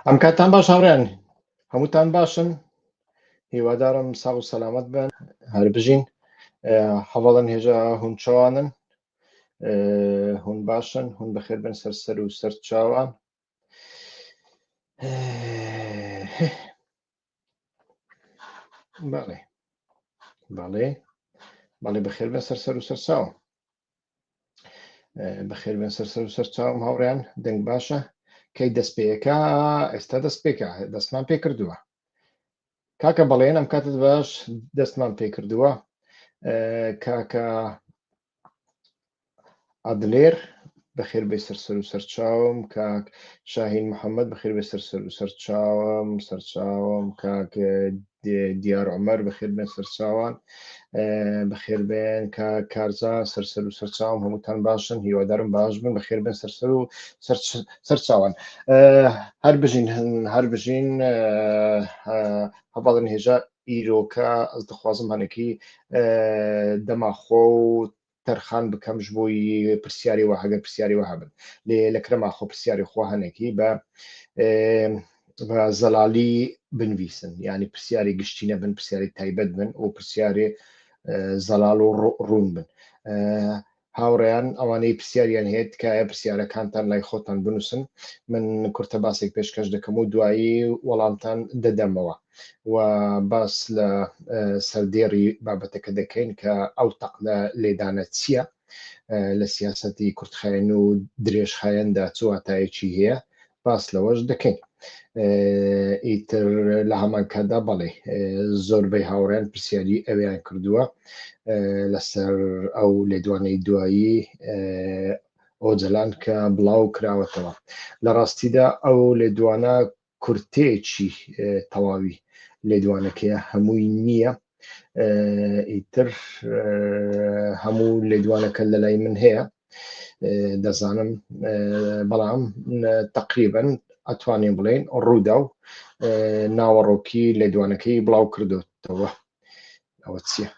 ئەم کاتان باش هاوڕێن هەمووتان باشن هیوادارم ساڵ و سەلامەت بن هەر بژین هەواڵن هێژە هون چاوانن هون باشن هون بەخێر بن سەر و سەر چاوان باڵێ باڵێ باڵێ بەخێر بن سەر و سەر چاوم بەخێر بن سەر و سەر چاوم هاوڕێن دەنگ باشە کەی دەست پێیەکە ئێستا دەست پێکە دەستمان پێ کردووە کاکە بەڵێن ئەم کاتت باش دەستمان پێ کردووە کاکە عەدلێر بەخێر بێ سەر و سەر چاوم کاک شاهین محەممەد بەخێر بێ سەر و سەر چاوم کاک دیار عومەر بەخێر بێن سەر چاوان بەخێر بێن کاک کارزان سەر و سەر چاوم هەمووتان باشن هیوادارم باش بن بەخێر بێن سەر و سەر چاوان هەر بژین هەواڵن هێژە ئیرۆکە ئەس دەخوازم هەنێکی دەماخۆ و تەرخان بکەم ji بۆ پرسیاری وە هەگەر پرسیاری وە هەبن لێ لە کرەماخۆ پرسیاری خۆ هەنێکی بە زەلالی بنویسن یعنی پرسیاری گشتینە بن پرسیاری تایبەت بن و پرسیاری زەلال و ڕوون بن هاوڕێیان ئەوانەی پرسیاریان هەیە تکایە پرسیارەکانتان لای خۆتان بنووسن من کورتە باسێک پێشکەش دەکەم و دوایی وەڵامتان دەدەمەوە و باس لە سەردێڕی بابەتەکە دەکەین کە ئەو تەقلە لێدانە چییە لە سیاسەتی کورتخایەن و درێژخایەندا چ واتایەکی هەیە باس لەوەش دەکەین ئیتر لە هەمان کادا بەڵێ زۆربەی هاوڕێن پرسیاری ئەویان کردووە لەسەر ئەو لێدوانەی دوایی ئۆجەلان کە بڵاو کراوەتەوە لە ڕاستیدا ئەو لێدوانە کورتەیەکی تەواوی لێدوانەکەیە هەمووی نییە ئیتر هەموو لێدوانەکە لە لای من هەیە دەزانم بەڵام تقریبەن ئەتوانین بڵێن ڕوودا و ناوەڕۆکی لێدوانەکەی بڵاو کردوتەوە ئەوە چییە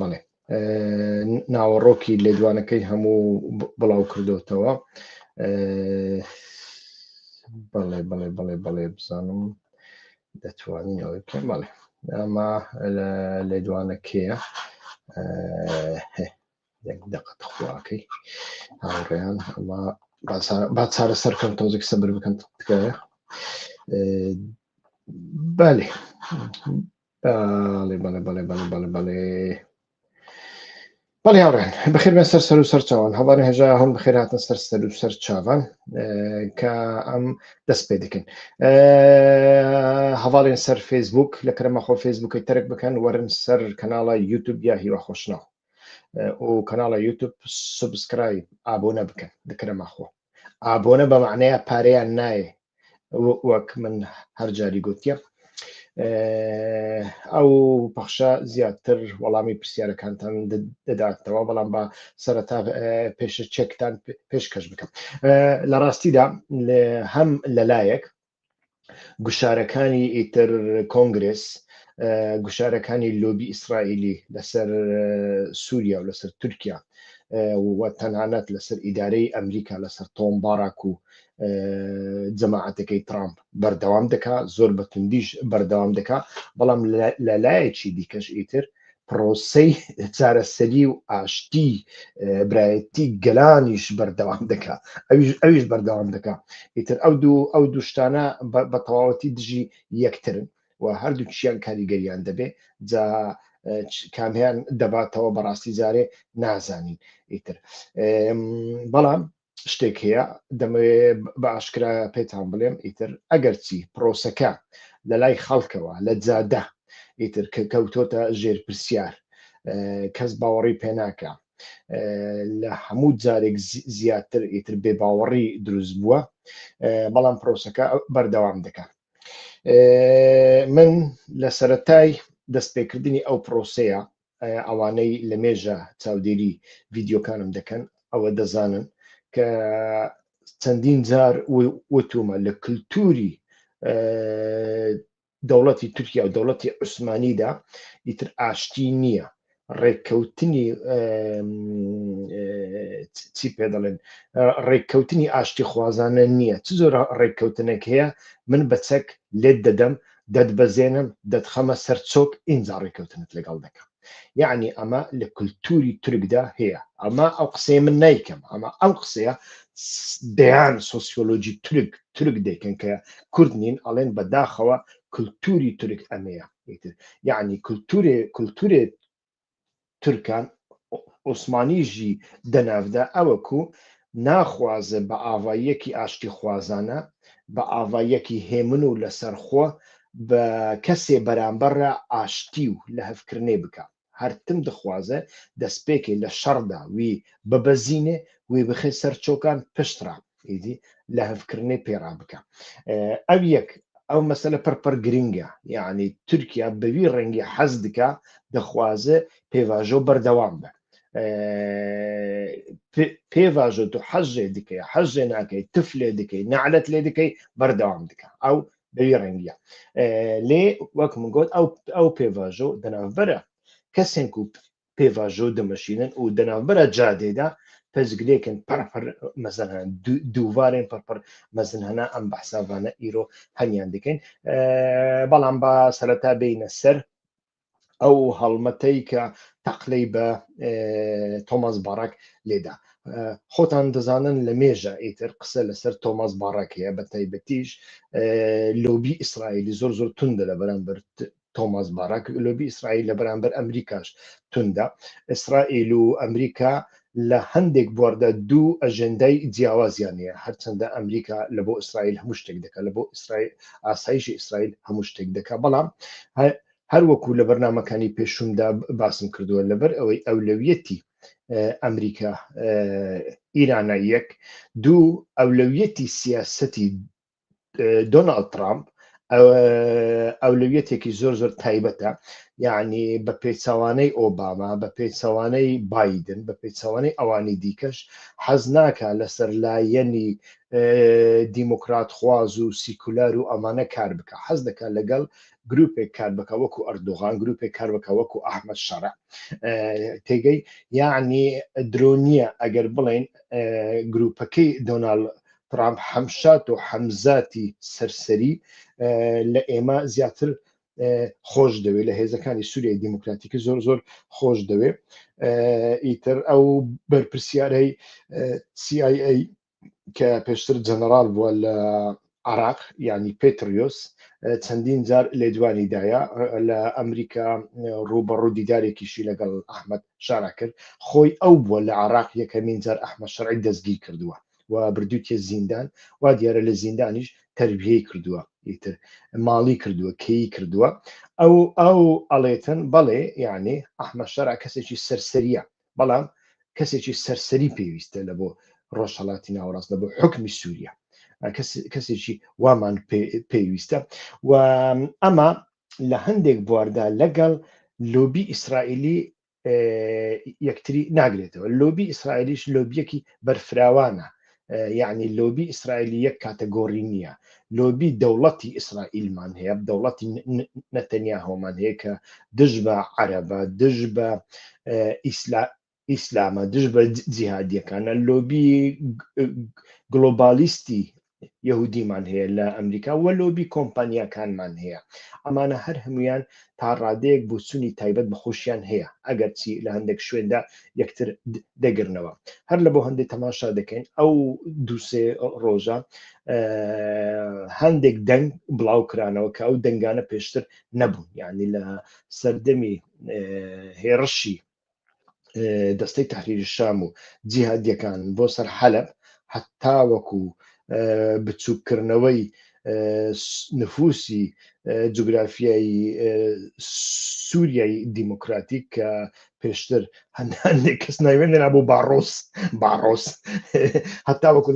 بەڵێ ناوەڕۆکی لێدوانەکەی هەموو بڵاو کردوتەوە بەڵێ بزانم دەتوانین ئەوە بکەین بەڵێ ئەمە لێدوانەکەیە دقت خواکەی هاوڕێیان ئەمە با چارە سەرکەم تۆزێک سەبر بکەم تکایە بەڵێ بەڵێ هاوڕێن بەخێر بێن سەر و سەر چاوان هەڵان هێژا هەم بەخێر هاتن سەر و سەر چاوان کە ئەم دەست پێ دەکەن هەواڵێن سەر فێسبوک لە کەرەمەخۆ فێسبووکی تەرک بکەن وەرن سەر کەناڵە یوتیوب یا هیوا خۆشناو و کەناڵە یوتیوب سوبسکرایب ئابۆنە بکەن لەکەرەمەخۆ ئابۆنە بە معنەیە پارەیان نایە وەک من هەر جاری گوتیە ئەو پەخشە زیاتر وەڵامی پرسیارەکانتان دەداتەوە بەڵام بە سەرەتا پێشە چێکتان پێشکەش بکەم لە ڕاستیدا هەم لەلایەک گوشارەکانی ئیتر کۆنگرس گوشارەکانی لۆبی ئیسرائیلی لەسەر سووریا و لەسەر تورکیا و تەنانەت لەسەر ئیدارەی ئەمریکا لەسەر تۆم باراک و جەماعەتەکەی ترامپ بەردەوام دەکا زۆر بەتوندیش بەردەوام دەکا بەڵام لەلایەکی دیکەش ئیتر پرۆسەی چارەسەری و ئاشتی برایەتی گەلانیش بەردەوام دەکا ئەویش بەردەوام دەکا ئیتر ئەو دوو شتانە بە تەواوەتی دژی یەکترن و هەردوو چیان کاریگەریان دەبێ جا کامیان دەباتەوە بەڕاستی جارێ نازانین ئیتر بەڵام شتێک هەیە دەمەوێت بە ئاشکرا پێتان بڵێم ئیتر ئەگەر چی پرۆسەکە لە لای خەڵکەوە لە جادە ئیتر کە کەوتۆتە ژێر پرسیار کەس باوەڕی پێناکە لە هەموو جارێک زیاتر ئیتر بێ باوەڕی دروست بووە بەڵام پرۆسەکە بەردەوام دەکات من لە سەرەتای دەستپێکردنی ئەو پرۆسەیە ئەوانەی لە مێژە چاودێری ڤیددیۆکانم دەکەن ئەوە دەزانن کە چەندین جار وتومە لە کللتوری دەوڵەتی تورکیا و دەوڵەتی عوسمانیدا ئیتر ئاشتی نییە ڕێککەوتنی چی پێ دەڵێن ڕێککەوتنی ئاشتی خوازانە نییە چ زۆر ڕێککەوتنێک هەیە من بە چەک لێت دەدەم دەتبەزێنم دەتخەمە سەر چۆک ئینجا ڕێککەوتنت لەگەڵ دەکەم یعنی ئەمە لە کولتوری تورکدا هەیە ئەمە ئەو قسەیە من نیکەم ئەمە ئەو قسەیە دەیان سۆسیۆلۆژی تورک دەکەن کە کورد نین ئەڵێن بەداخەوە کولتوری تورک ئەمەیە یعنی کولتورێ تورکان عوسمانیژی دەناودا ئەوەکو ناخوازە بە ئاواییەکی ئاشتی خوازانە بە ئاواییەکی هێمن و لەسەرخۆ بە کەسێ بەرامبەرە ئاشتی و لە هەفکردنێ بکە هەرتم دەخوازە دەستپێکی لە شەڕدا وی ببەزینێ وی بخێ سەر چۆکان پشترا ئیدی لە هەفکردنێ پێڕا بکە ئەو یەک ئەو مەسەلە پڕپەر گرینگە یعنی تورکیا بەوی ڕەنگی حەز دکا دەخوازە پێواژۆ بەردەوام بە پێواژۆ تو حەژێ دکەی حەژێ ناکەی تفلێ دکەی نەعلەت لێ دکەی بەردەوام دکە ئەو بەوی ڕەنگیە لێ وەک من گوت ئەو پێواژۆ دەناوبەرە کەسێک و پێواژۆ دەمەشینن و دەناوبەرە جادێدا پەزگرێکن پەرپەر مەزەن دووارێن پەرپەر مەزن هەنا ئەم بەحسابانە ئیرۆ هەنیان دەکەین بەڵام بە سەرەتا بینە سەر ئەو هەڵمەتەی کە تەقلەی بە تۆماس باڕاک لێدا خۆتان دەزانن لە مێژە ئیتر قسە لەسەر تۆماس باڕاکەیە بە تایبەتیش لۆبی ئیسرائیلی زۆر زۆر توندە لە بەرامبەر تۆماس باڕاک لۆبی ئیسرائیل لە بەرامبەر ئەمریکاش توندە ئیسرائیل و ئەمریکا لە هەندێک بواردا دوو ئەژەندای جیاوازیانەیە هەرچەندە ئەمریکا لە بۆ ئیسرائیل هەموو شتێک دەکات لە بۆ ئاسایشی ئیسرائیل هەموو شتێک دەکات بەڵام هەروەکو لە بەرنامەکانی پێشومدا باسم کردووە لەبەر ئەوەی ئەولەویەتی ئەمریکا ئیراناییەک دوو ئەولەویەتی سیاسەتی دۆناڵد ترامپ ئەولەویەتێکی زۆر زۆر تایبەتە یعنی بە پێچەوانەی ئۆباما بە پێچەوانەی بایدن بە پێچەوانەی ئەوانی دیکەش حەز ناکە لەسەر لایەنی دیموکرات خواز و سیکولار و ئەمانە کار بکە حەز دەکات لەگەڵ گروپێک کار بکە وەکو ئەردوغان گروپێک کار بکە وەکو ئەحمەد شەرع تێگەی یعنی درۆنیە ئەگەر بڵێن گروپەکەی دۆناڵد ترامپ هەمشات و هەمزاتی سەرسەری لە ئێمە زیاتر خۆش دەوێت لە هێزەکانی سووریای دیموکراتیکی زۆر زۆر خۆش دەوێت ئیتر ئەو بەرپرسیارەی CIA کە پێشتر جەنەرال بووە لە عراق ینی پێتریۆس چەندین جار لێدوانیدایە لە ئەمریکا ڕوبەڕوو دیدارێکیشی لەگەڵ ئەحمەد شارع کرد خۆی ئەو بووە لە عراق یەکەمین جار ئەحمەد شەرعی دەستگیر کردووە و بردووتە زیندان وا دیارە لە زیندانیش تەربیەی کردووە ئیتر ماڵی کردووە کەی کردووە ئەو ئەڵێتن بەڵێ یعنی ئەحمەد شەرع کەسێکی سەرسەریە بەڵام کەسێکی سەرسەری پێویستە لە بۆ ڕۆژهەڵاتی ناوەڕاست لە بۆ حکمی سووریا کەسێکی وامان پێویستە و ئەمە لە هەندێک بواردا لەگەڵ لۆبی ئیسرائیلی یەکتری ناگرێتەوە لۆبی ئیسرائیلیش لۆبیەکی بەرفراوانە یعنی لۆبی ئیسرائیلی یەک کاتەگۆری نییە لۆبی دەوڵەتی ئیسرائیلمان هەیە دەوڵەتی نەتەنیاهۆمان هەیە کە دژ بە عەرەبە دژ بە ئیسلامە دژ بە جیهادیەکانە لۆبی گلۆبالیستی یەهودیمان هەیە لە ئەمریکا وە لۆبی کۆمپانیاکانمان هەیە ئەمانە هەر هەمویان تا ڕادەیەک بۆچوونی تایبەت بەخۆشیان هەیە ئەگەر چی لە هەندێک شوێندا یەکتر دەگرنەوە هەر لە بۆ هەندێک تەماشا دەکەین ئەو دووسێ ڕۆژە هەندێک دەنگ بڵاو کرانەوە کە ئەو دەنگانە پێشتر نەبوون یعنی لە سەردەمی هێرشی دەستەی تەحریری شام و جیهادیەکان بۆ سەر حەلەب حتا وەکو بچووکردنەوەی نفوسی جوگرافیایی سووریای دیموکراتیک کە پێشتر هەندێک کەس ناوێنێنا بۆ باڕۆس هەتا وەکو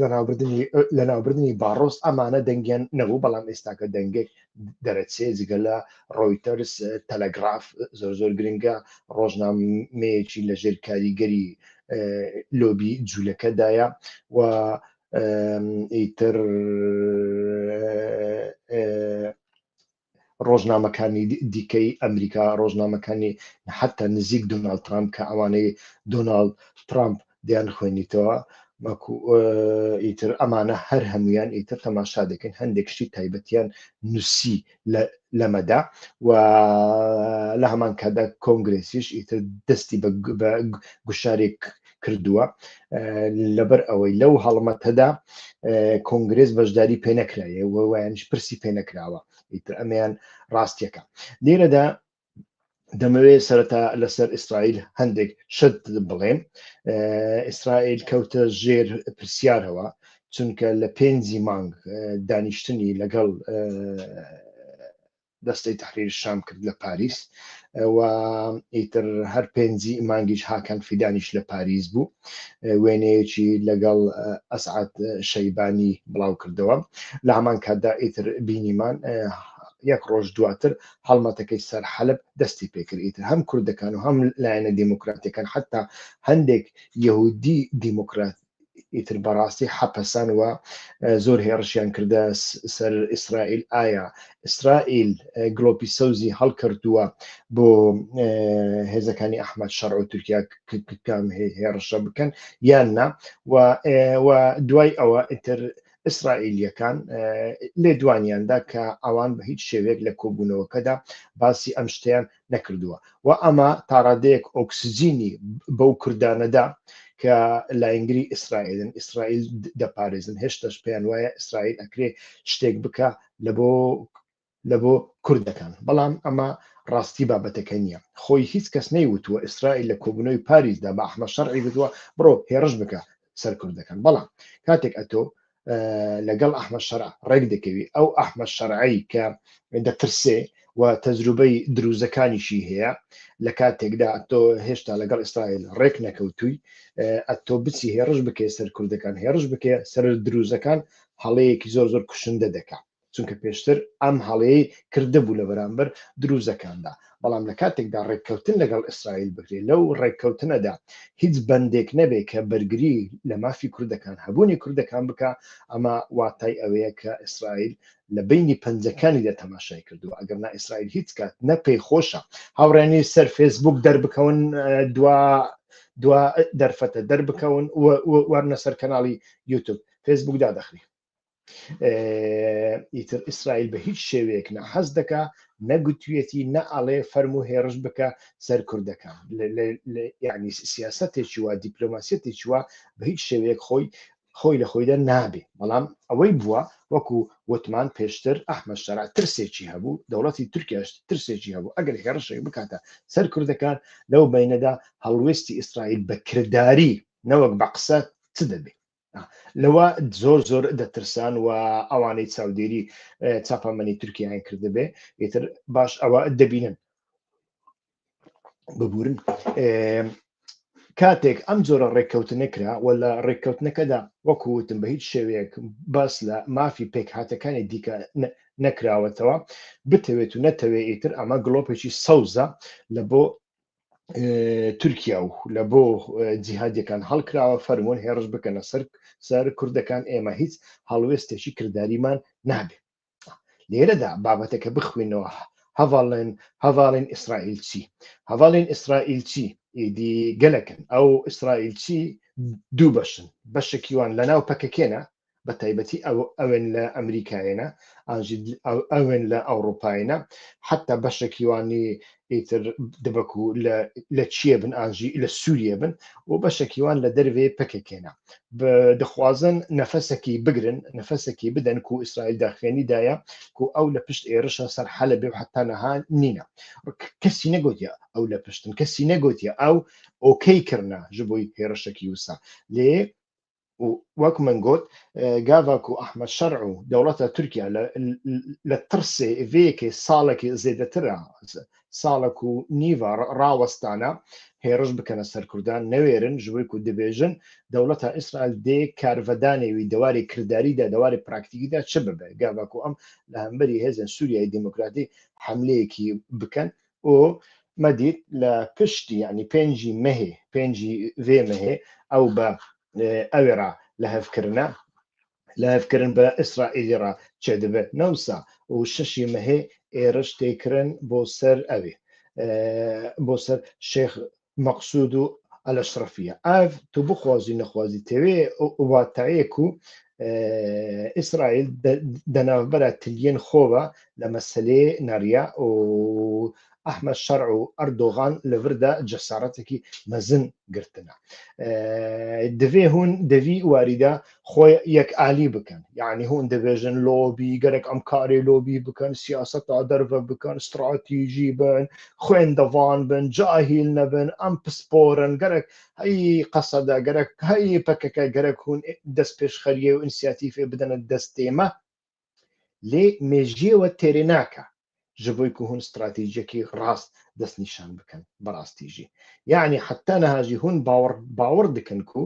لە ناوبردننی باڕۆس ئەمانە دەنگیان نەبوو بەڵام ئێستاکە دەنگێک دەرەچێ جگە لە ڕۆیتەرس تەلەگراف زۆر زۆر گرنگە ڕۆژنامەیەکی لەژێر کاریگەری لۆبی جوولەکەدایە و ئیتر ڕۆژنامەکانی دیکەی ئەمریکا، ڕۆژنامەکانی حتا نزیک دۆناڵد ترامپ کە ئەوانەی دۆناڵد ترامپ دەیان خوێنیتەوە وەکو ئیتر ئەمانە هەر هەمویان ئیتر تەماشا دەکەن هەندێک شتی تایبەتیان نووسی لەمەدا و لە هەمان کادا کۆنگرێسیش ئیتر دەستی بە گوشارێک کردووە لەبەر ئەوەی لەو هەڵمەتەدا کۆنگرێس بەشداری پێ نەکرایە وایانش پرسی پێ نەکراوە ئیتر ئەمەیان ڕاستیەکە لێرەدا دەمەوێت سەرەتا لەسەر ئیسرائیل هەندێک شت بڵێم ئیسرائیل کەوتە ژێر پرسیارەوە چونکە لە 5 مانگ دانیشتنی لەگەڵ دەستەی تەحریری شام کرد لە پاریس و ئیتر هەر 5 مانگیش هاکان فیدانیش لە پاریس بوو وێنەیەکی لەگەڵ ئەسعەد شەیبانی بڵاو کردەوە لە هەمان کاتدا ئیتر بینیمان یەک ڕۆژ دواتر هەڵمەتەکەی سەر حەلب دەستی پێکرد ئیتر هەم کوردەکان و هەم لایەنە دیموکراتیەکان حتا هەندێک یەهودی دیموکرات ئیتر بەڕاستی حەپەسان و زۆر هێڕشیان کردە سەر ئیسرائیل ئایا ئیسرائیل گڵۆپی سەوزی هەڵکردووە بۆ هێزەکانی ئەحمەد شەڕع و تورکیا کام هێڕشە بکەن یان نا و دوای ئەوە ئیتر ئیسرائیلیەکان لێ دوانیاندا کە ئەوان بە هیچ شێوێک لە کۆبوونەوەکەدا باسی ئەم شتیان نەکردووە و ئەمە تاڕادەیەک ئۆکسجینی بەو کوردانەدا کە لایەنگری ئیسرائیلن ئیسرائیل دەپارێزن هێشتاش پێیان وایە ئیسرائیل ئەکرێ شتێک بکە لە بۆ کوردەکان بەڵام ئەمە ڕاستی بابەتەکە نییە خۆی هیچ کەس نەیوتووە ئیسرائیل لە کۆبوونەوەی پاریسدا بە ئەحمەد شەرعی بتووە بڕۆ هێڕش بکە سەر کوردەکان بەڵام کاتێک ئەتۆ لەگەڵ ئەحمەد شەرع ڕێک دەکەوی ئەو ئەحمەد شەرعی کە دەترسێ و تەجروبەی دروزەکانیشی هەیە لە کاتێکدا تۆ هێشتا لەگەڵ ئیسرائیل ڕێک نەکەوتووی ئەتۆ بچی هێڕش بکێ سەر کوردەکان هێڕش بکێ سەر دروزەکان هەڵەیەکی زۆر زۆر کوشندە دەکات چونکە پێشتر ئەم هەڵەیەی کردهبوو لە بەرامبەر دروزەکاندا بەڵام لە کاتێکدا ڕێککەوتن لەگەڵ ئیسرائیل بکرێت لەو ڕێککەوتنەدا هیچ بەندێک نەبێت کە بەرگری لە مافی کوردەکان هەبوونی کوردەکان بکە ئەمە واتای ئەوەیە کە ئیسرائیل لە بینی پەنجەکانیدا تەماشای کردووە ئەگەرنا ئیسرائیل هیچ کات نەپێی خۆشە هاوڕێنی سەر فێسبوک دەربکەون دوا دەرفەتە دەربکەون وەرنە سەر کەناڵی یوتیوب فێسبوک دادەخری ئیتر ئیسرائیل بە هیچ شێوەیەک نە حەز دەکا نەگوتوێتی نەئەڵێ فەرموو هێڕش بکە سەر کوردەکان یعنی سیاسەتێکی وە دیپلۆماسیەتێکی وە بە هیچ شێوەیەک خۆی لە خۆیدا نابێ بەڵام ئەوەی بووە وەکو وتمان پێشتر ئەحمەد شەرع ترسێکی هەبوو دەوڵەتی تورکیاش ترسێکی هەبوو ئەگەر هێڕشێک بکاتە سەر کوردەکان لەو بینەدا هەڵوێستی ئیسرائیل بە کردداری نەوەک بە قسە چ دەبێت لەوە زۆر زۆر دەترسان و ئەوانەی چاودێری چاپەمەنی تورکیایان کردبێ ئیتر باش ئەوە دەبینن ببورن کاتێک ئەم جۆرە ڕێککەوتنەکرا و لە ڕێککەوتنەکەدا وەکوتم بە هیچ شێوەیەک باس لە مافی پێکهاتەکانی دیکە نەکراوەتەوە بتەوێت و نەتەوێت ئیتر ئەمە گڵۆپێکی سەوزە لە بۆ تورکیا و لە بۆ جیهادیەکان هەڵکراوە فەرمونون هێڕش بکەنە سەر کوردەکان ئێمە هیچ هەڵوێستێکی کردداریمان نابێت لێرەدا بابەتەکە بخوێنەوە هەواڵێن ئیسرائیل چی هەواڵێن ئیسرائیل چی ئیدی گەلەکن ئەو ئیسرائیل چی دوو بەشن بەشێکیوان لە ناو پەکەکێنە بە تایبەتی ئەوێن لە ئەمریکایەنە ئەوێن لە ئەوروپایەنە حتا بەشێکیوانی ئیتر دەبکو لە چیە بن ئاژی لە سووریە بن و بەشێکیوان لە دەروێ پەکەکێنە دەخوازن نەفەسێکی بگرن نەفەسێکی بدەن و ئیسرائیل داخوێنیدایە و ئەو لە پشت ئێرشە سەر حەلەبێ و حتا نەها نینە کەسی نەگوتیە ئەو لە پشتن کەسی نەگوتیە ئەو ئۆکەی کردنا ji بۆی هێرشێکی وسا لێ وەک من گوت گاڤک و ئەحمەد شەرع و دەوڵەتە تورکیا لە ترسێ vێکێ ساڵێکی زێدەترە ساڵێک و نیڤە ڕاوەستانە هێڕش بکەنە سەر کوردان نەوێرن ji بۆی و دەبێژن دەوڵەتە ئیسرائیل دێ کارڤەدانێوی دەواری کردداریدا دەواری پراکتیکیدا چ ببێ گاڤک و ئەم لە هەمبەری هێزن سووریای دیموکراتی حملەیەکی بکەن و مەدید لە پشتی ینی 5 vê mehê ew be ئەوێرا لە هەفکردە لایفکردن بە ئیسرائیلی ڕا چێ دەبێت نەوسا و شەشی مەهێ ئێرەش تێکردن بۆ سەر ئەوێ بۆ سەر شێخ مەقسوود و ئەلەشرەفیە ئاv تو بخوازی نەخوازی تەوێ واتایەک و ئیسرائیل دەناوبەرە تلیەن خۆوە لە مەسلێ نەریە و ئەحمەد شەرع و ئەردۆغان لەوردا جەسارەتێکی مەزن گرتنە دەوێ هون دەوی واریدا خۆی یەک ئالی بکەن یعنی هون دەبێژن لۆبی گەرەک ئەم کارێ لۆبی بکەن سیاسەتا دەربە بکەن استراتیژی بن خوێندەوان بن جاهیل نەبن ئەم پسپۆرن گەرەک هەی قەسەدا گەرەک هەی پەکەکە گەرەک هون دەست پێشخەریە و ئینسیاتیفێ بدەنە دەستێمە لێ مێژیەوە تێرێ ناکە ji bo ku hûn stratejiyekî rast destnîşan bikin birastî jî yani heta niha jî hûn bawir dikin ku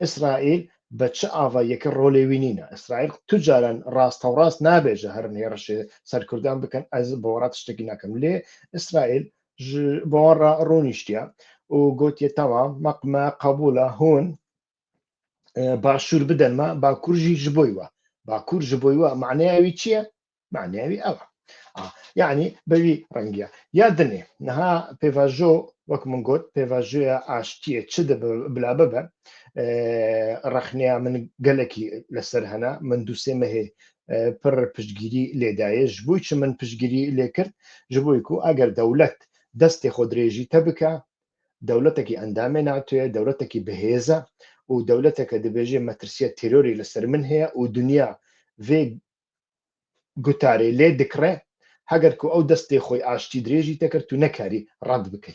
İsraîl bi çi avayekî rolê wî nîne İsraîl tu caran rastewrast nabêje herin hêrişê ser Kurdan bikin ez bi we re tiştekî nakim lê İsraîl ji bo wan re rûnîştiye û gotiye temam me qebûl e hûn başûr bidin me bakur jî ji bo we bakur ji bo we meneya wî çi ye meneya wî ew e yani bevî rengiya ya dinê niha pêvajo wek min got pêvajoya aştiyê çi dibe bila bibe rexneya min gelekî li ser hene min du sê mehê pir piştgirî lêdaye ji bo çi min piştgirî lê kir ji bo ku eger dewlet destê xwe dirêjî te bike dewletekî endamê natoye dewletekî bihêz e û dewleteke dibêje me tirsiya terorî li ser min heye û dunya vê gutarê lê dikire heger ku ew destê xwe aştî dirêjî te kir tu nekarî red bikî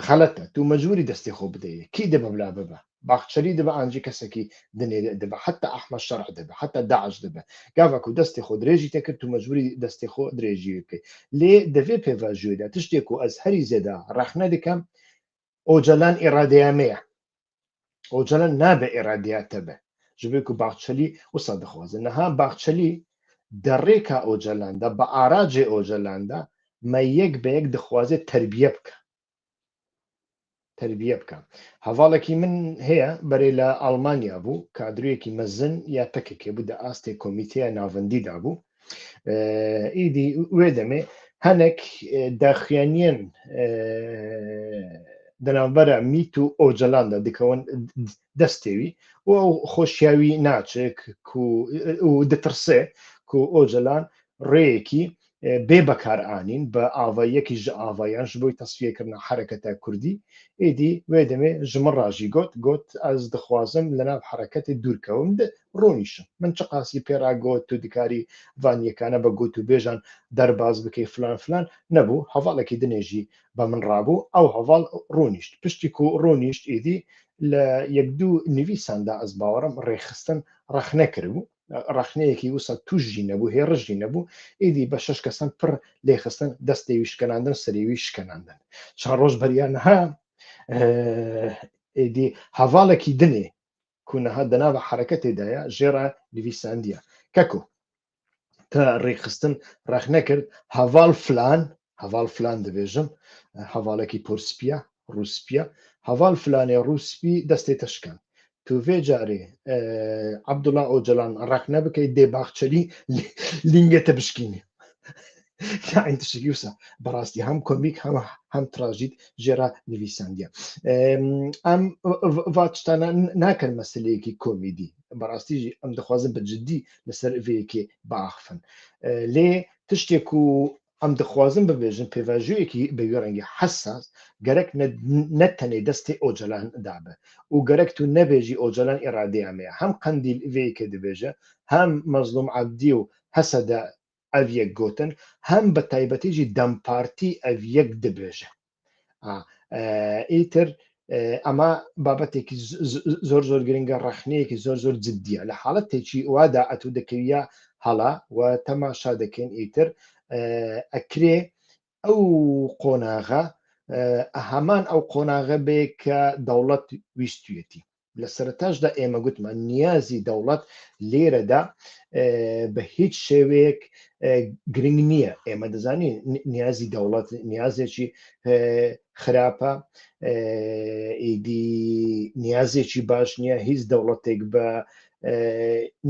xelet e tu mecbûrî destê xwe bideyê kî dibe bila bibe baxçerî dibe an jî kesekî dinê dibe heta Ehmed Şerع dibe heta Daeş dibe gava ku destê xwe dirêjî te kir tu mecbûrî destê xwe dirêjî bikî lê di vê pêvajoyê de tiştê ku ez herî zêde rexne dikim ocalan îradeya me ye ocalan nabe îradeya te be ji bo ku baxçelî wisa dixwaze niha baxçelî di rêka ocalan de bi aracê ocalan de me yek bi yek dixwaze terbiye bike terbiye bike hevalekî min heye berê li Almanya bû kadroyekî mezin ya pekekê bû di astê komîteya navendî de bû êdî wê demê hinek daxuyaniyên di navbera mît û ocalan de dikewin destê wî û ew xweşiya wî naçe û ditirse ku ocalan rêyekî bê bekaranîn bi avayekî ji avayan ji bo tesfiyekirina hereketa Kurdî êdî wê demê ji min re jî got ez dixwazim li nav hereketê dûrkevim rûnîşim min çi qasî pê re got tu dikarî van yekane bi got û bêjan derbas bikî filan filan nebû hevalekî dinê jî be min rabû ew heval rûnîşt piştî ku rûnîşt êdî li yek dû nivîsan de ez bawerim rêxistin rexne kiribû rexneyekî wisa tûj jî nebû hêrij jî nebû êdî bi şeş kesan pir lêxistin destê wî şkenandin serê wî şkenandin çend roj beriya niha êdî hevalekî dinê ku niha di nava hereketê de ye jê re nivîsandiye keko te rêxistin rexne kir heval filan dibêjim hevalekî porspî ye rûspî ye heval filanê rûspî destê te şken tu vê carê Abdullah Öcalan rexne bike dê baxçelî lîngê te bişkînî yani tiştekî wisa birastî hem komîk hem trajîd jê re nivîsandiye em va tiştane nakin meseleyekî komîdî birastî jî em dixwazin bi ciddî li ser vê yekê biaxivin lê tiştê ku em dixwazin bibêjin pêvajoyekî bi wê rengî hesas gerek ne tenê destê ocalan dabe û gerek tu nebêjî ocalan îradeya me ye hem Qendîl vê yekê dibêje hem Mezlûm Ebdî û Heseda ev yek gotin hem bi taybetî jî Dempartî ev yek dibêje îtir ema babetekî zor zor giring e rexneyekî zor zor ciddî ye li haletekî wa de etu dikiriya hala we temaşa dikin îtir ekirê ew qonaxe heman ew qonaxe bê ke dewlet wîstûyetî li seretaş de ême gotman niyazî dewlet lêre de bi hîç şêweyek giring niye ême dizanîn niyazî dewlet niyazekî xirab e êdî niyazekî baş niye hîç dewletêk bi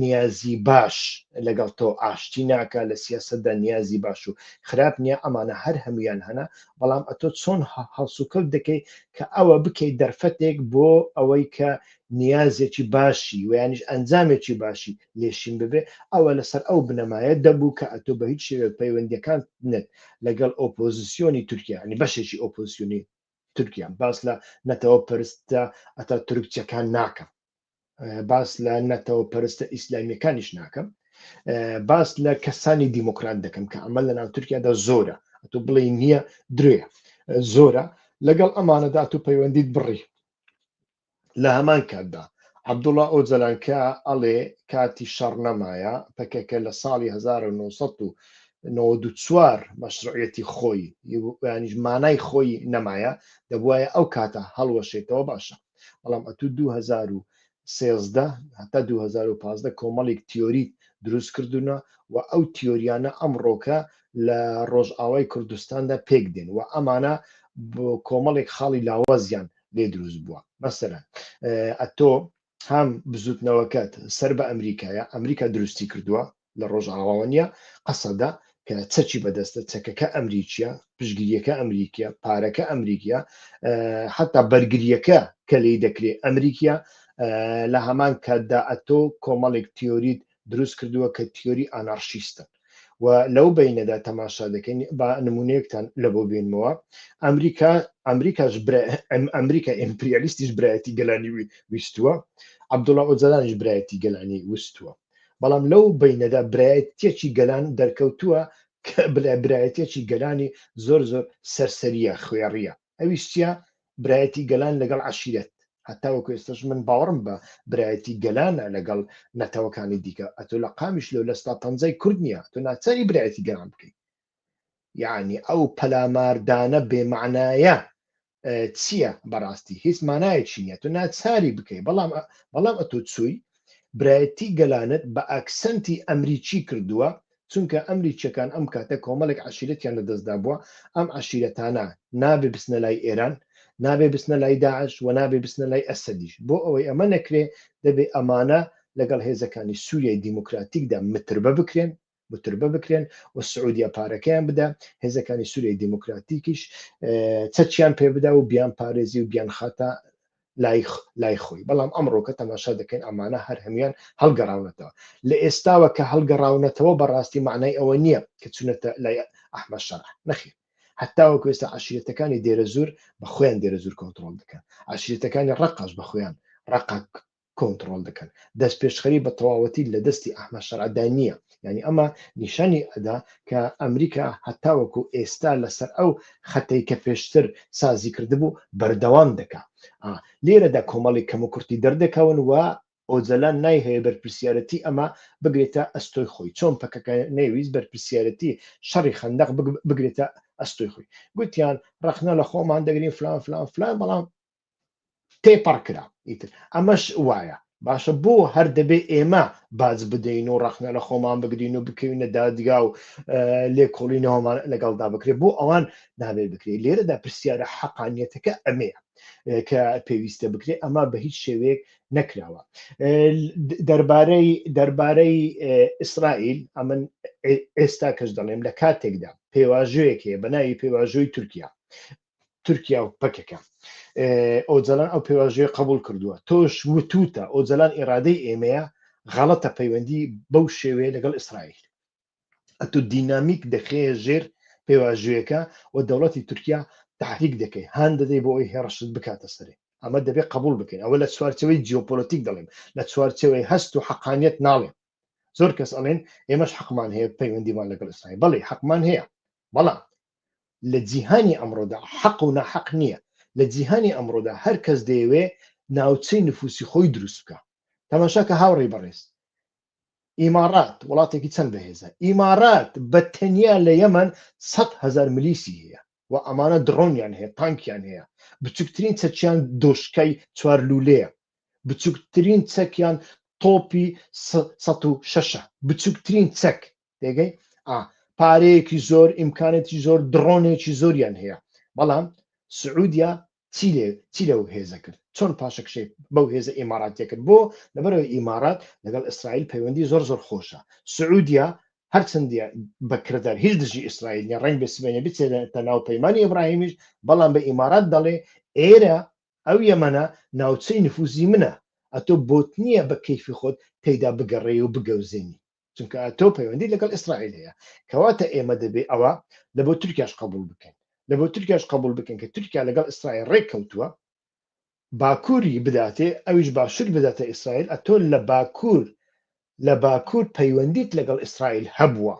نیازی باش لەگەڵ تۆ ئاشتی ناکە لە سیاسەتدا نیازی باش و خراپ نییە ئەمانە هەر هەمویان هەنا بەڵام ئەتۆ چۆن هەڵسوکەوت دەکەی کە ئەوە بکەیت دەرفەتێک بۆ ئەوەی کە نیازێکی باشی و یانیش ئەنجامێکی باشی لێشین ببێ ئەوە لەسەر ئەو بنەمایە دەبوو کە ئەتۆ بە هیچ شێوێ پەیوەندیەکان نێت لەگەڵ ئۆپۆزیسیۆنی تورکیا ینی بەشێکی ئۆپۆزیسیۆنی تورکیا باس لە نەتەوە پەرستە ئەتا تورکچەکان ناکەم باس لە نەتەوە پەرستە ئیسلامیەکانیش ناکەم باس لە کەسانی دیموکرات دەکەم کە ئەمە لە ناو تورکیادا زۆرە ئەتۆ بڵێ نییە درێە زۆرە لەگەڵ ئەمانەدا تو پەیوەندیت بڕی لە هەمان کاتدا عەبدوڵڵا ئۆجەلانکە ئەڵێ کاتی شەڕ نەمایە پەکەکە لە ساڵی 1994 مەشروعەتی خۆی یانیش مانای خۆی نەمایە دەبوایە ئەو کاتە هەڵوەشێتەوە باشە بەڵام ئەتو 2013 هەتا 2015 کۆمەڵێک تیۆری دروست کردوونە و ئەو تیۆریانە ئەمڕۆکە لە ڕۆژئاوای کوردستاندا پێک دێن و ئەمانە کۆمەڵێک خاڵی لاوازیان لێ دروست بووە مەسەرەن ئەتۆ هەم بزوتنەوەکەت سەر بە ئەمریکایە ئەمریکا دروستی کردووە لە ڕۆژئاواوە نیە قەسەدا کە چەکی بەدەستە چەکەکە ئەمریکیە پشگیریەکە ئەمریکیە پارەکە ئەمریکیە حتا بەرگریەکە کە لی دەکرێت ئەمریکیە لە هەمان کاتدا ئەتۆ کۆمەڵێک تیۆریت دروست کردووە کە تیۆری ئانارشیستە و لەو بینەدا تەماشا دەکەین با نمونەیەکتان لە بۆ بێنمەوە ئەمریکا ئیمپریالیستیش برایەتی گەلانی ویستووە عەبدوڵڵا ئۆجەلانیش برایەتی گەلانی ویستووە بەڵام لەو بینەدا برایەتێکی گەلان دەرکەوتووە کە برایەتێکی گەلانی زۆر زۆر سەرسەریە خوێڕیە ئەویشتە برایەتی گەلان لەگەڵ عەشیرەت هەتا وەکو ئێستاش من باوەڕم بە برایەتی گەلانە لەگەڵ نەتەوەکانی دیکە ئەتۆ لە قامیش لەو لە ستاپەنجەی کورد نییە تۆ ناچاری برایەتی گەلان بکەیت یعنی ئەو پەلاماردانە بێمعنایە چییە بەڕاستی هیچ مانایەکی نییە تۆ ناچاری بکەیت بەڵام ئەتۆ چووی برایەتی گەلانت بە ئەکسەنتی ئەمریکی کردووە چونکە ئەمریکیەکان ئەم کاتە کۆمەڵێک عەشیرەتیان لەدەستدا بووە ئەم عەشیرەتانە نابێ بچنە لای ئێران نابێ بچنە لای داعش و نابێ بچنە لای ئەسەدیش بۆ ئەوەی ئەمە نەکرێ دەبێ ئەمانە لەگەڵ هێزەکانی سووریای دیموکراتیکدا متربە بکرێن و سعودیا پارەکەیان بدە هێزەکانی سووریای دیموکراتیکیش چەچیان پێ بدە و بیان پارێزی و بیان خاتە لای خۆی بەڵام ئەمڕۆکە تەماشا دەکەین ئەمانە هەر هەمیان هەڵگەڕاونەتەوە لە ئێستاوە کە هەڵگەڕاونەتەوە بەڕاستی معنای ئەوە نییە کە چونەتە لای ئەحمەد شەرع نەخێر هەتا وەکو ئێستا عەشیرەتەکانی دێرەزور بە خۆیان دێرەزور کۆنتڕۆڵ دەکەن عەشیرەتەکانی ڕەقەش بە خۆیان ڕەقە کۆنتڕۆڵ دەکەن دەست پێشخەری بە تەواوەتی لە دەستی ئەحمەد شەرعدا نییە یعنی ئەمە نیشانی ئەدا کە ئەمریکا هەتا وەکو ئێستا لەسەر ئەو خەتەی کە پێشتر سازی کردبوو بەردەوام دەکات لێرەدا کۆمەڵی کەم و کورتی دەردەکەون و ئۆجەلان نایهەیە بەرپرسیارەتی ئەمە بگرێتە ئەستۆی خۆی چۆن پەکەکە نەیویست بەرپرسیارەتی شەڕی خەندەق بگرێتە ئەستۆی خۆی گوتیان ڕەخنە لە خۆمان دەگرین فلان بەڵام تێپەڕ کرا ئیتر ئەمەش وایە باشە بۆ هەر دەبێ ئێمە باز بدەین و ڕەخنە لە خۆمان بگرین و بکەوینە دادگا و لێکۆڵینەوەمان لەگەڵدا بکرێت بۆ ئەوان نابێ بکرێت لێرەدا پرسیارە حەقانیەتەکە ئەمەیە کە پێویستە بکرێت ئەمە بە هیچ شێوەیەک نەکراوە دەربارەی ئیسرائیل ئەمن ئێستا کەس دەڵێم لە کاتێکدا پێواژوەیەک هەیە بە ناوی پێواژۆی تورکیا و پەکەکە ئۆجەلان ئەو پێواژوەیە قبول کردووە تۆش وتوتە ئۆجەلان ئێرادەی ئێمەیە غەڵەتە پەیوەندی بەو شێوەیە لەگەڵ ئیسرائیل ئەتو دینامیک دەخەیە ژێر پێواژوەیەەکە و دەوڵەتی تورکیا تحریک دەکەی هەان دەدەی بۆ ئەوی هێڕشت بکاتە سەرێ ئەمە دەبێت قبول بکەین ئەوە لە چوارچەوەی جیۆپۆلیتیک دەڵێم لە چوارچەوەی هەست و حەقانیەت ناڵێن زۆر کەس ئەڵێن ئێمەش حەقمان هەیە پەیوەندیمان لەگەڵ ئیسرائیل بەڵێ حەقمان هەیە بەڵام لە جیهانی ئەمڕۆدا حەق و ناحەق نییە لە جیهانی ئەمڕۆدا هەر کەس دەیەوێ ناوچەی نفوسی خۆی دروست بکە تەماشاکە هاوڕێی بەڕێز ئیمارات وڵاتێکی چەند بەهێزە ئیمارات بە تەنیا لە یەمەن 100,000 ملیسی هەیە و ئەمانە درۆنیان هەیە تانکیان هەیە بچووکترین چەکیان دۆشکای 4 لولەیە بچووکترین چەکیان تۆپی 106 بچووکترین چەک دێگەی پارەیەکی زۆر ئیمکانێتی زۆر درۆنێکی زۆریان هەیە بەڵام سعودیا چی لەو هێزە کرد چۆن پاشەکشەی بەو هێزە ئیماراتیەکرد بۆ لەبەرەوەی ئیمارات لەگەڵ ئیسرائیل پەیوەندی زۆر خۆشە. سعودیا هەرچەندە بەکردار هیچ دژی ئیسرائیل نیە، ڕەنگ بسمێنێ بچێتە ناو پەیمانی ئیبراهیمیش، بەڵام بە ئیمارات دەڵێ ئێرە ئەو یەمەنە ناوچەی نفوزی منە، ئەتۆ بۆت نییە بە کەیفی خۆت تێیدا بگەڕێ و بگەوزێنی، چونکە ئەتۆ پەیوەندی لەگەڵ ئیسرائیل هەیە. کەواتە ئێمە دەبێ ئەوە لە بۆ تورکیاش قبول بکەین، لە بۆ تورکیاش قبول بکەین کە تورکیا لەگەڵ ئیسرائیل ڕێککەوتووە، باکووری بداتێ ئەویش باشوور بداتە ئیسرائیل، ئەتۆ لە باکوور پەیوەندیت لەگەڵ ئیسرائیل هەبووە،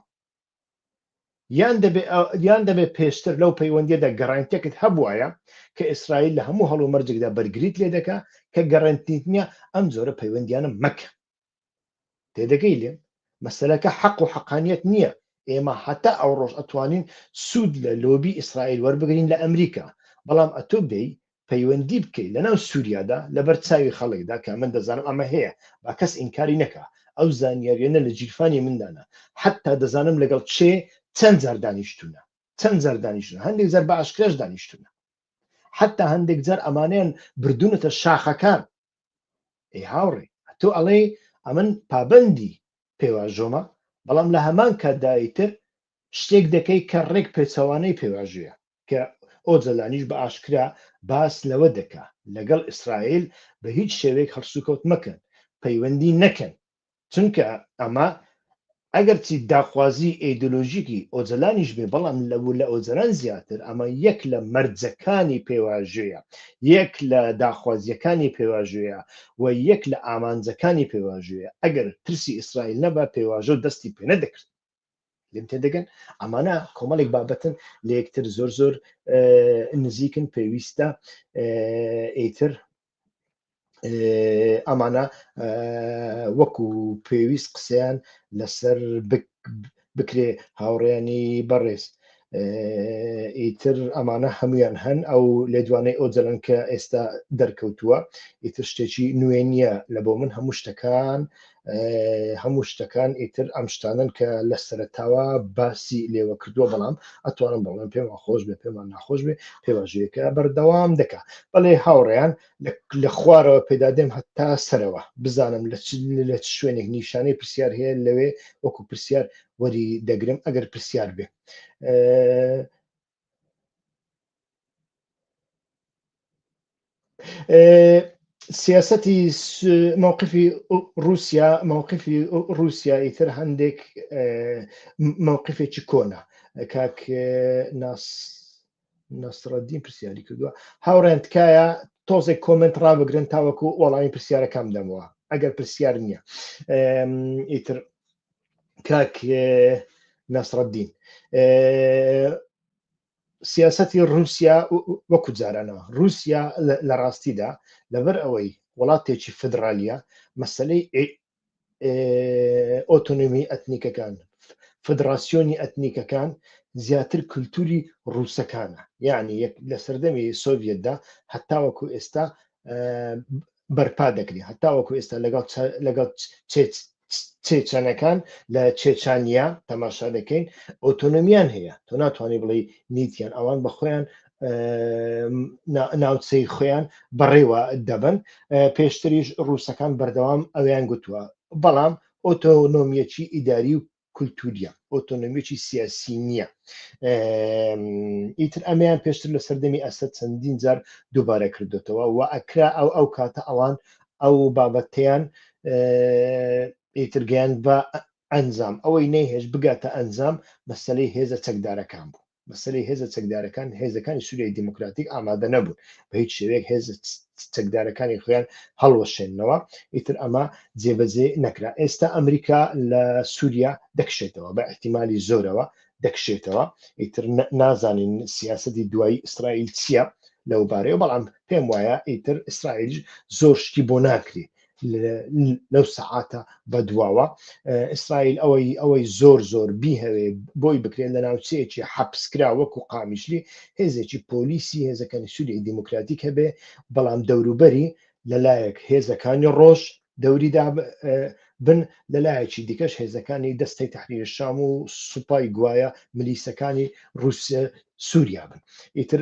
یان دەبێ پێشتر لەو پەیوەندیەدا گەڕانتیەکەت هەبوایە کە ئیسرائیل لە هەموو هەڵ و مەرجێکدا بەرگریت لێ دەکا کە گەڕانتیت نییە ئەم جۆرە پەیوەندیانە مەکە. تێدەگەی لێ مەسەلەکە حەق و حەقانیەت نییە. ئێمە هەتا ئەو ڕۆژ ئەتوانین سوود لە لۆبی ئیسرائیل وەربگرین لە ئەمریکا، بەڵام ئەتۆ بێ پەیوەندی بکەیت لەناو سووریادا لەبەر چاوی خەڵکدا کە من دەزانم ئەمە هەیە، با کەس ئینکاری نەکا، ئەو زانیاریانە لە جیرفانی مندانە، حتا دەزانم لەگەڵ چەند جار دانیشتونە، هەندێک جار بە ئاشکراش دانیشتونە، حتا هەندێک جار ئەمانیان بردوونەتە شاخەکان. ئەی هاوڕێ ئەتۆ ئەڵێ ئەمن پابەندی پێواژۆمە، بەڵام لە هەمان کاتدایتر شتێک دەکەی کە ڕێک پێچەوانەی پێواژویە کە ئۆجەلانیش بە ئاشکرا باس لەوە دەکا لەگەڵ ئیسرائیل بە هیچ شێوەیەک هەڵسوکەوت مەکەن، پەیوەندی نەکەن، چونکە ئەمە ئەگەرچی داخوازی ئیدۆلۆژیکی ئۆجەلانیش بێ، بەڵام لە ئۆجەلان زیاتر ئەمە یەک لە مەرجەکانی پێواژوەیە، یەک لە داخوازیەکانی پێواژوەیە و یەک لە ئامانجەکانی پێواژوەیە. ئەگەر ترسی ئیسرائیل نەبا پێواژە و دەستی پێ نەدەکرد. لێم تێدەگەن ئەمانە کۆمەڵێک بابەتن لە یەکتر زۆر نزیکن، پێویستە ئیتر ئەمانە وەکو پێویست قسەیان لەسەر بکرێ هاوڕێیانی بەڕێز. ئیتر ئەمانە هەمویان هەن ئەو لێدوانەی ئۆجەلن کە ئێستا دەرکەوتووە، ئیتر شتێکی نوێ نییە لە بۆ من، هەموو شتەکان ئیتر ئەم شتانن کە لە سەرەتاوە باسی لێوە کردووە، بەڵام ئەتوانم بەڵێن پێم خۆش بێ پێمان ناخۆش بێ پێواژەیەکە بەردەوام دەکا. بەڵێ هاوڕێیان لە خوارەوە پێدادێم هەتا سەرەوە بزانم لە چ شوێنێک نیشانەی پرسیار هەیە لەوێ وەکو پرسیار وەری دەگرم ئەگەر پرسیار بێ. سیاسەتی مووقفی رووسیا ئیتر هەندێک مووقفێکی کۆنا. کاک ناسڕەدین پرسیاری کردووە، هاوڕێن تکایە تۆزێک کۆمنت ڕابگرن تاوەکو وەڵامی پرسیارەکەم دەمەوە ئەگەر پرسیار نییە. ئیتر کاک ناسڕەدین، سیاسەتی رووسیا وەکو جارانەوە، رووسیا لە ڕاستیدا لەبەر ئەوەی وڵاتێکی فدرالیە، مەسەلەی ئۆتۆنۆمی ئەتنیکەکان، فدراسیۆنی ئەتنیکەکان زیاتر کولتوری ڕووسەکانە، یعنی لە سەردەمی سۆڤێتدا هەتاوەکو ئێستا بەرپا دەکرێت، هەتاوەکو ئێستا لەگەڵ چێچەنەکان لە چێچانیا تەماشا دەکەین، ئۆتۆنۆمیان هەیە، تۆ ناتوانانی بڵێ نیتیان، ئەوان بە خۆیان ناوچەی خۆیان بەڕێوە دەبن. پێشتریش ڕووسەکان بەردەوام ئەویان گوتووە، بەڵام ئۆتۆنۆمیەکی ئیداری و کولتوریە، ئۆتۆنۆمیەکی سیاسی نییە. ئیتر ئەمەیان پێشتر لە سەردەمی ئەسەد چەندین جار دووبارە کردوێتەوە و ئەکرا ئەو کاتە ئەوان ئەو بابەتیان ئیتر گەیان بە ئەنجام، ئەوەی نەیهێش بگاتە ئەنجام مەسەلەی هێزە چەکدارەکان بوو. مەسەلەی هێزە چەکدارەکان، هێزەکانی سووریای دیموکراتیک ئامادە نەبوون بە هیچ شێوەیەک هێزە چەکدارەکانی خۆیان هەڵوەشێننەوە، ئیتر ئەمە جێبەجێ نەکرا. ئێستا ئەمریکا لە سووریا دەکشێتەوە، بە احتیمالی زۆرەوە دەکشێتەوە، ئیتر نازانین سیاسەتی دوایی ئیسرائیل چییە لەو بارەیەوە، بەڵام پێم وایە ئیتر ئیسرائیل زۆر شتی بۆ ناکرێ لەو سەعاتە بەدواوە. ئیسرائیل ئەوەی زۆر بیهەوێ بۆی بکرێن لە ناوچەیەکی حەبسکرا وەکو قامیشلی هێزێکی پۆلیسی هێزەکانی سووریای دیموکراتیک هەبێ، بەڵام دەوروبەری لەلایەک هێزەکانی ڕۆژ دەوریدا بن لەلایەکی دیکەش هێزەکانی دەستەی تەحریر شام و سوپای گوایە ملیسەکانی رووسیا سووریا بن. ئیتر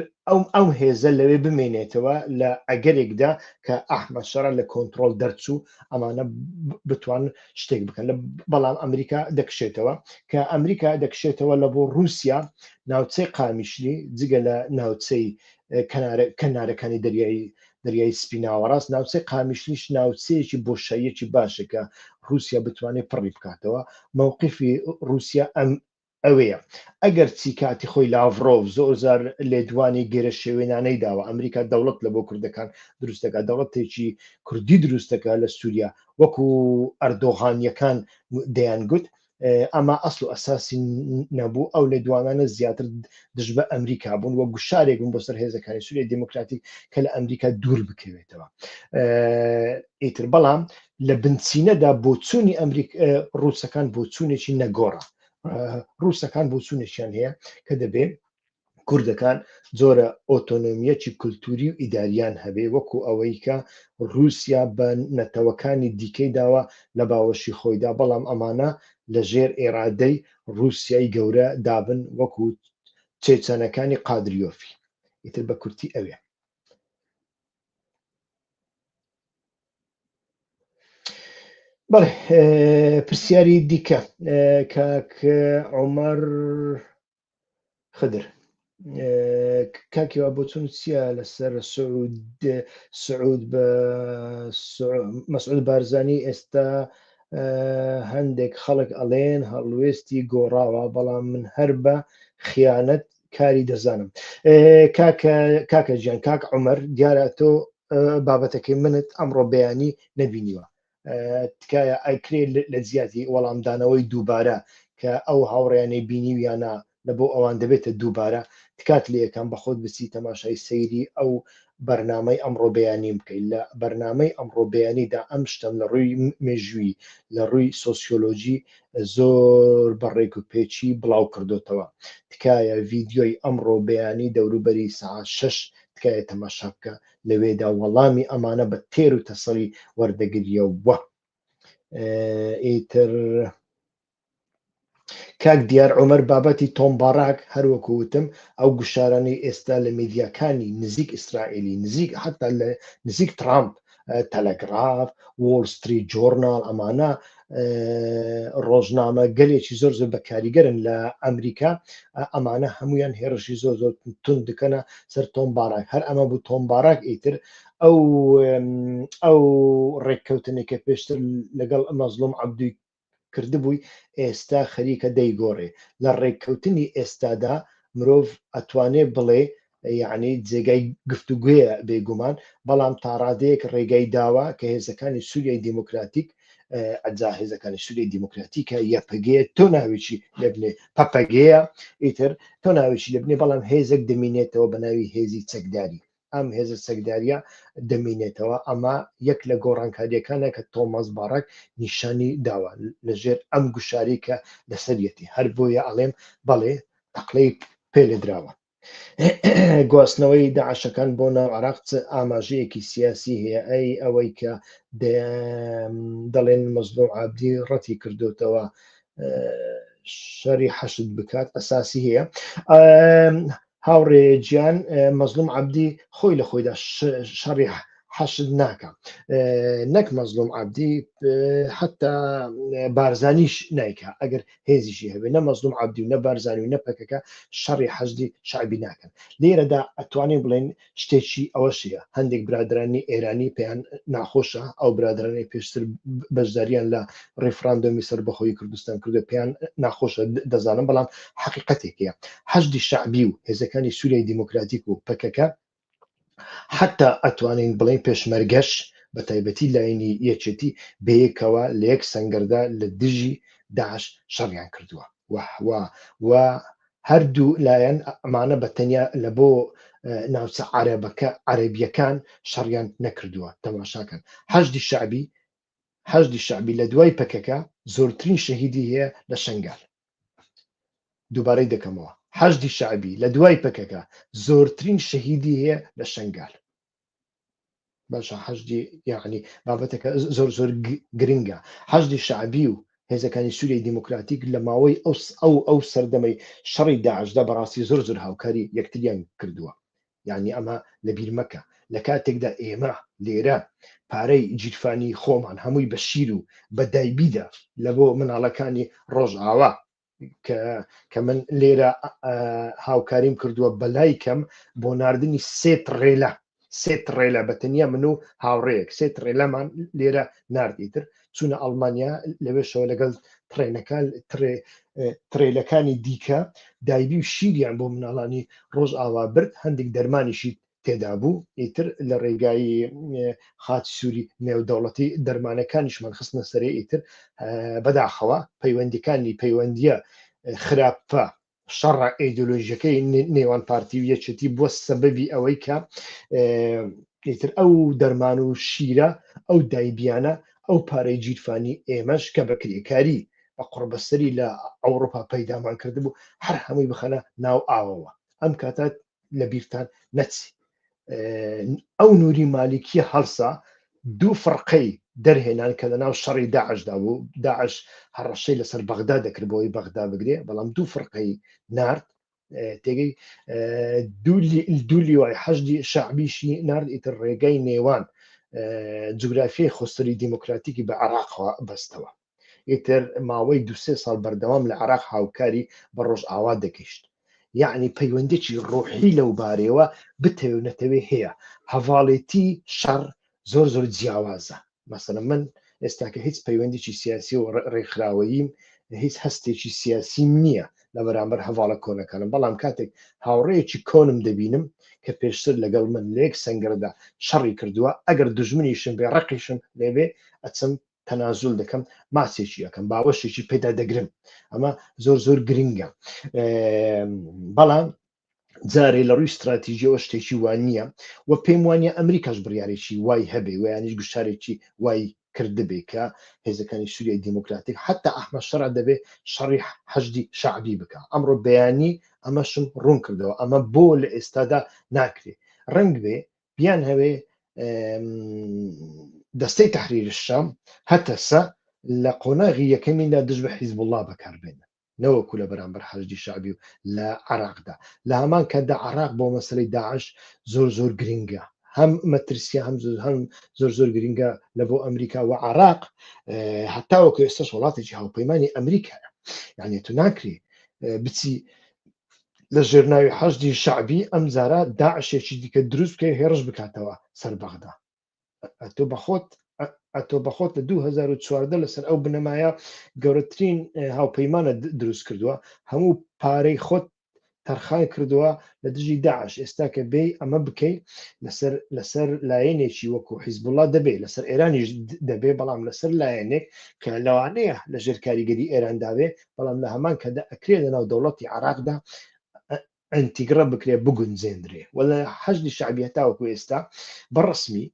ئەو هێزە لەوێ بمێنێتەوە لە ئەگەرێکدا کە ئەحمەد شەڕە لە کۆنتترۆل دەرچوو ئەمانە بتوان شتێک بکەن لە بەڵام ئەمریکا دەکشێتەوە کە ئەمریکا دەکشێتەوە لە بۆ رووسیا ناوچەی قامیشلی جگە لە ناوچەی کەنارەکانی دەریای سپیناوەڕاست ناوچەی قامیشلیش ناوچەیەکی بۆشاییەکی باشەکە رووسیا بتوانێت پڕی بکاتەوە مووقفی رووسیا ئەوەیە ئەگەر چی کاتی خۆی لاڤڕۆڤ زۆرجار لێدوانی گەرە شێوێنانەی داوە ئەمریکا دەوڵەت لە بۆ کوردەکان دروستەکە دەوڵەتێکی کوردی دروستەکە لە سووریا وەکو ئەردۆغانیەکان دەیانگوت ئەمە ئەسڵ و ئەساسی نەبوو ئەو لێدوانانە زیاتر دژ بە ئەمریکا بوون وە گوشارێک بوون بۆ سەر هێزەکانی سووریای دیموکراتیک کە لە ئەمریکا دوور بکەوێتەوە ئیتر بەڵام لە بنچینەدا بۆچوونی ڕووسەکان بۆچوونێکی نەگۆڕە ڕووسەکان بۆچوونێکیان هەیە کە دەبێت کوردەکان جۆرە ئۆتۆنۆمیەکی کولتوری و ئیداریان هەبێ وەکو ئەوەی کە رووسیا بە نەتەوەکانی دیکەی داوە لە باوەشی خۆیدا بەڵام ئەمانە لە ژێر ئێرادەی رووسیای گەورە دابن وەکو چێچەنەکانی قادریۆفی ئیتر بە کورتی ئەوێ بەڵێ پرسیاری دیکە کاک عومەر خدر کاکیوا بۆچون چییە لەسەر مەسعود بارزانی ئێستا هەندێک خەڵک ئەڵێن هەڵوێستی گۆڕاوە بەڵام من هەر بە خیانەت کاری دەزانم کاکە گیان کاک عومەر دیارە تۆ بابەتەکەی منت ئەمڕۆ بەیانی نەبینیوە تکایە ئەیکرێ لە جیاتی وەڵامدانەوەی دووبارە کە ئەو هاوڕێیانەی بینیویانە لە بۆ ئەوان دەبێتە دووبارە تکات لە یەکەم بەخۆت بچی تەماشای سەیری ئەو بەرنامەی ئەمڕۆ بەیانی بکەیت لە بەرنامەی ئەمڕۆ بەیانیدا ئەم شتم لە ڕووی مێژووی لە ڕووی سۆسیۆلۆژی زۆر بەڕێک و پێچی بڵاو کردوتەوە تکایە ڤیددیۆی ئەمڕۆ بەیانی دەوروبەری ساعت 6 تکایە تەماشا بکە لەوێدا وەڵامی ئەمانە بە تێر و تەسەڵی وەردەگریەوە ئیتر کاک دیار عومەر بابەتی تۆم باڕاک هەروەکوتم ئەو گوشارانی ئێستا لە میدیاکانی نزیک ئیسرائیلی نزیک حتا لە نزیک ترامپ تەلەگراف وۆڵ ستریت جۆرنال ئەمانە ڕۆژنامە گەلێکی زۆر زۆر بەکاریگەرن لە ئەمریکا ئەمانە هەمویان هێرشی زۆر زۆر تون دکەنە سەر تۆم باڕاک هەر ئەمە بوو تۆم باڕاک ئیتر ئەو ڕێککەوتنێکە پێشتر لەگەڵ مەزلوم عەبدوی کردبووی ئێستا خەریکە دەیگۆڕێ لە ڕێککەوتنی ئێستادا مرۆڤ ئەتوانێ بڵێ یعنی جێگای گفتوگوێە بێگومان بەڵام تاڕادەیەک ڕێگای داوە کە هێزەکانی سووریای دیموکراتیک ئەجا هێزەکانی سووریای دیموکراتیکە یەپگەیە تۆ ناوێکی لەبنێ پەپەگەیە ئیتر تۆ ناوێکی لەبنێ بەڵام هێزێک دەمینێتەوە بە ناوی هێزی چەکداری ئەم هێزە چەکداریە دەمینێتەوە ئەمە یەک لە گۆڕانکاریەکانە کە تۆماس باڕک نیشانی داوە لەژێر ئەم گوشاری کە لەسەرەتی هەر بۆیە ئەڵێم بەڵێ تەقلەی پێلێدراوە گواستنەوەی داعشەکان بۆ ناو عێراق ئاماژەیەکی سیاسی هەیە ئەوەی کە دەڵێن مەزلوم عەبدی ڕەتی کردوتەوە شەری حەشد بکات ئەساسی هەیە هاوڕێ گیان مەزلوم عەبدی خۆی لە خۆیدا شەڕی حەشد ناکە نەک مەزلوم عەبدی حتا بارزانیش نایکە ئەگەر هێزیشی هەبێ نە مەزلوم عەبدی و نە بارزانی و نە پەکەکە شەڕی حەشدی شەعبی ناکەن لێرەدا ئەتوانێ بڵێن شتێکی ئەوەشەیە هەندێک برادرانی ئێرانی پێیان ناخۆشە ئەو برادرانی پێشتر بەشداریان لە ڕێفراندۆمی سەربەخۆیی کوردستان کردو پێیان ناخۆشە دەزانم بەڵام حەقیقەتێکەیە حەشدی شەعبی و هێزەکانی سووریای دیموکراتیک و پەکەکە حتا ئەتوانین بڵێن پێشمەرگەش بە تایبەتی لاینی یەکێتی بەیەکەوە لە یەک سەنگەردا لە دژی داعش شەڕیان کردووە و هەردوو لایەن ئەمانە بە تەنیا لە بۆ ناوچە عەرەبیەکان شەڕیان نەکردووە تەماشاکەن حەشدی شەعبی لە دوای پەکەکە زۆرترین شەهیدی هەیە لە شەنگال دووبارەی دەکەمەوە حەشدی شەعبی لە دوای پەکەکە زۆرترین شەهیدی هەیە لە شەنگال باشە حەشدی یعنی بابەتەکە زۆر گرنگە حەشدی شعبی و هێزەکانی سووریای دیموکراتیک لە ماوەی ئەو سەردەمەی شەڕی داعشدا بەڕاستی زۆر هاوکاری یەکتریان کردووە یعنی ئەمە لەبیر مەکە لە کاتێکدا ئێمە لێرە پارەی جیرفانی خۆمان هەمووی بە شیر و بە دایبیدا لە بۆ مناڵەکانی ڕۆژئاوا کە من لێرە هاوکاریم کردووە بەلای کەم بۆ ناردنی سێ تڕێلە بەتەنیا من و هاوڕێیەک سێ تڕێلەمان لێرە نردیتر چونە ئەڵمانیا لەوێشەوە لەگەڵ تڕێلەکانی دیکە دایبی و شیریان بۆ مناڵانی ڕۆژ ئاوا برد هەندێک دەرمانیشی تێدا بوو ئیتر لە ڕێگایی خاتی سووری نێودەوڵەتی دەرمانەکانیشمان خستنە سەرێ ئیتر بەداخەوە پەیوەندیە خراپە شەڕە ئیدۆلۆژیەکەی نێوان پارتی و یەکێتی بووە سەبەبی ئەوەی کە ئیتر ئەو دەرمان و شیرە ئەو دایبیانە ئەو پارەی جیرفانی ئێمەش کە بەکرێکاری بە قوڕبەسەری لە ئەوروپا پەیدامان کردبوو هەر هەمووی بخەنە ناو ئاوەوە ئەم کاتات لە بیرتان نەچی ئەو نووری مالیکیە هەڵسا دوو فڕقەی دەرهێنان کە لە ناو شەڕی داعشدا بوو داعش هەڕەشەی لەسەر بەغدا دەکرد بۆی بەغدا بگرێ بەڵام دوو فڕقەی نارد تێگەی دوو لیوای حەشدی شعبیشی نارد ئیتر ڕێگەی نێوان جوگرافیای خۆستری دیموکراتیکی بە عێراقەوە بەستەوە ئیتر ماوەی دو-سێ ساڵ بەردەوام لە عێراق هاوکاری بە ڕۆژئاوا دەگەیشت یعنی پەیوەندێکی ڕۆحی لەو بارەوە بتەوێ نەتەوێ هەیە هەڤاڵێتی شەڕ زۆر جیاوازە مەسەلەن من ئێستاکە هیچ پەیوەندێکی سیاسی و ڕێکخراوەییم هیچ هەستێکی سیاسیم نییە لە بەرامبەر هەڤاڵە کۆنەکانم بەڵام کاتێک هاوڕێیەکی کۆنم دەبینم کە پێشتر لەگەڵ من لێک سەنگەردا شەڕی کردووە ئەگەر دژمنیشم بێ ڕقیشم لێبێ ئەچم تەنازول دەکەم ماسێکی یەکەم باوەشێکی پێدا دەگرم ئەمە زۆر گرنگە بەڵام جارێ لە ڕووی استراتیژیەوە شتێکی وان نییە و پێم وانە ئەمریکاش بڕیارێکی وای هەبێ ویانیش گشتارێکی وای کردبێ کە هێزەکانی سووریای دیموکراتیک حتا ئەحمەد شەڕ دەبێ شەڕی حەشدی شعبی بکە ئەمڕۆ بەیانی ئەمەشم ڕوون کردەوە ئەمە بۆ لە ئێستادا ناکرێ ڕنگ بێ بیان هەوێ دەستەی تەحریری شام هەتەسە لە قۆناغی یەکەمیندا دژ بە حیزبوڵڵا بەکاربێنن نەوەکو لە بەرامبەر حەشدی شعبی و لە عێراقدا لە هەمان کاتدا عێراق بۆ مەسەلەی داعش زۆر گرنگە هەم مەترسیە هەم زۆر گرنگە لە بۆ ئەمریکا و عێراق هەتاوەکو ئێستاش وڵاتێکی هاوپەیمانی ئەمریکایە یعنی تو ناکرێ بچی لە ژێرناوی حەشدی شعبی ئەم جارە داعشێکی دیکە دروست بکە هێرش بکاتەوە سەر بەغدا ئەتۆ بەخۆت لە 2014 لەسەر ئەو بنەمایە گەورەترین هاوپەیمانە دروست کردووە هەموو پارەی خۆت تەرخان کردووە لە دژی داعش ئێستا کە بێ ئەمە بکەیت لەسەر لایەنێکی وەکو حیزبوڵڵا دەبێت لەسەر ئێرانیش دەبێ بەڵام لەسەر لایەنێک کە لەوانەیە لە ژێر کاریگەری ئێران داوێ بەڵام لە هەمان کەدا ئەکرێ لەناو دەوڵەتی عێراقدا ئەنتیگرە بکرێ بگونجێندرێ وەلا حەشدی شعبی هەتاوەکو ئێستا بەڕسمی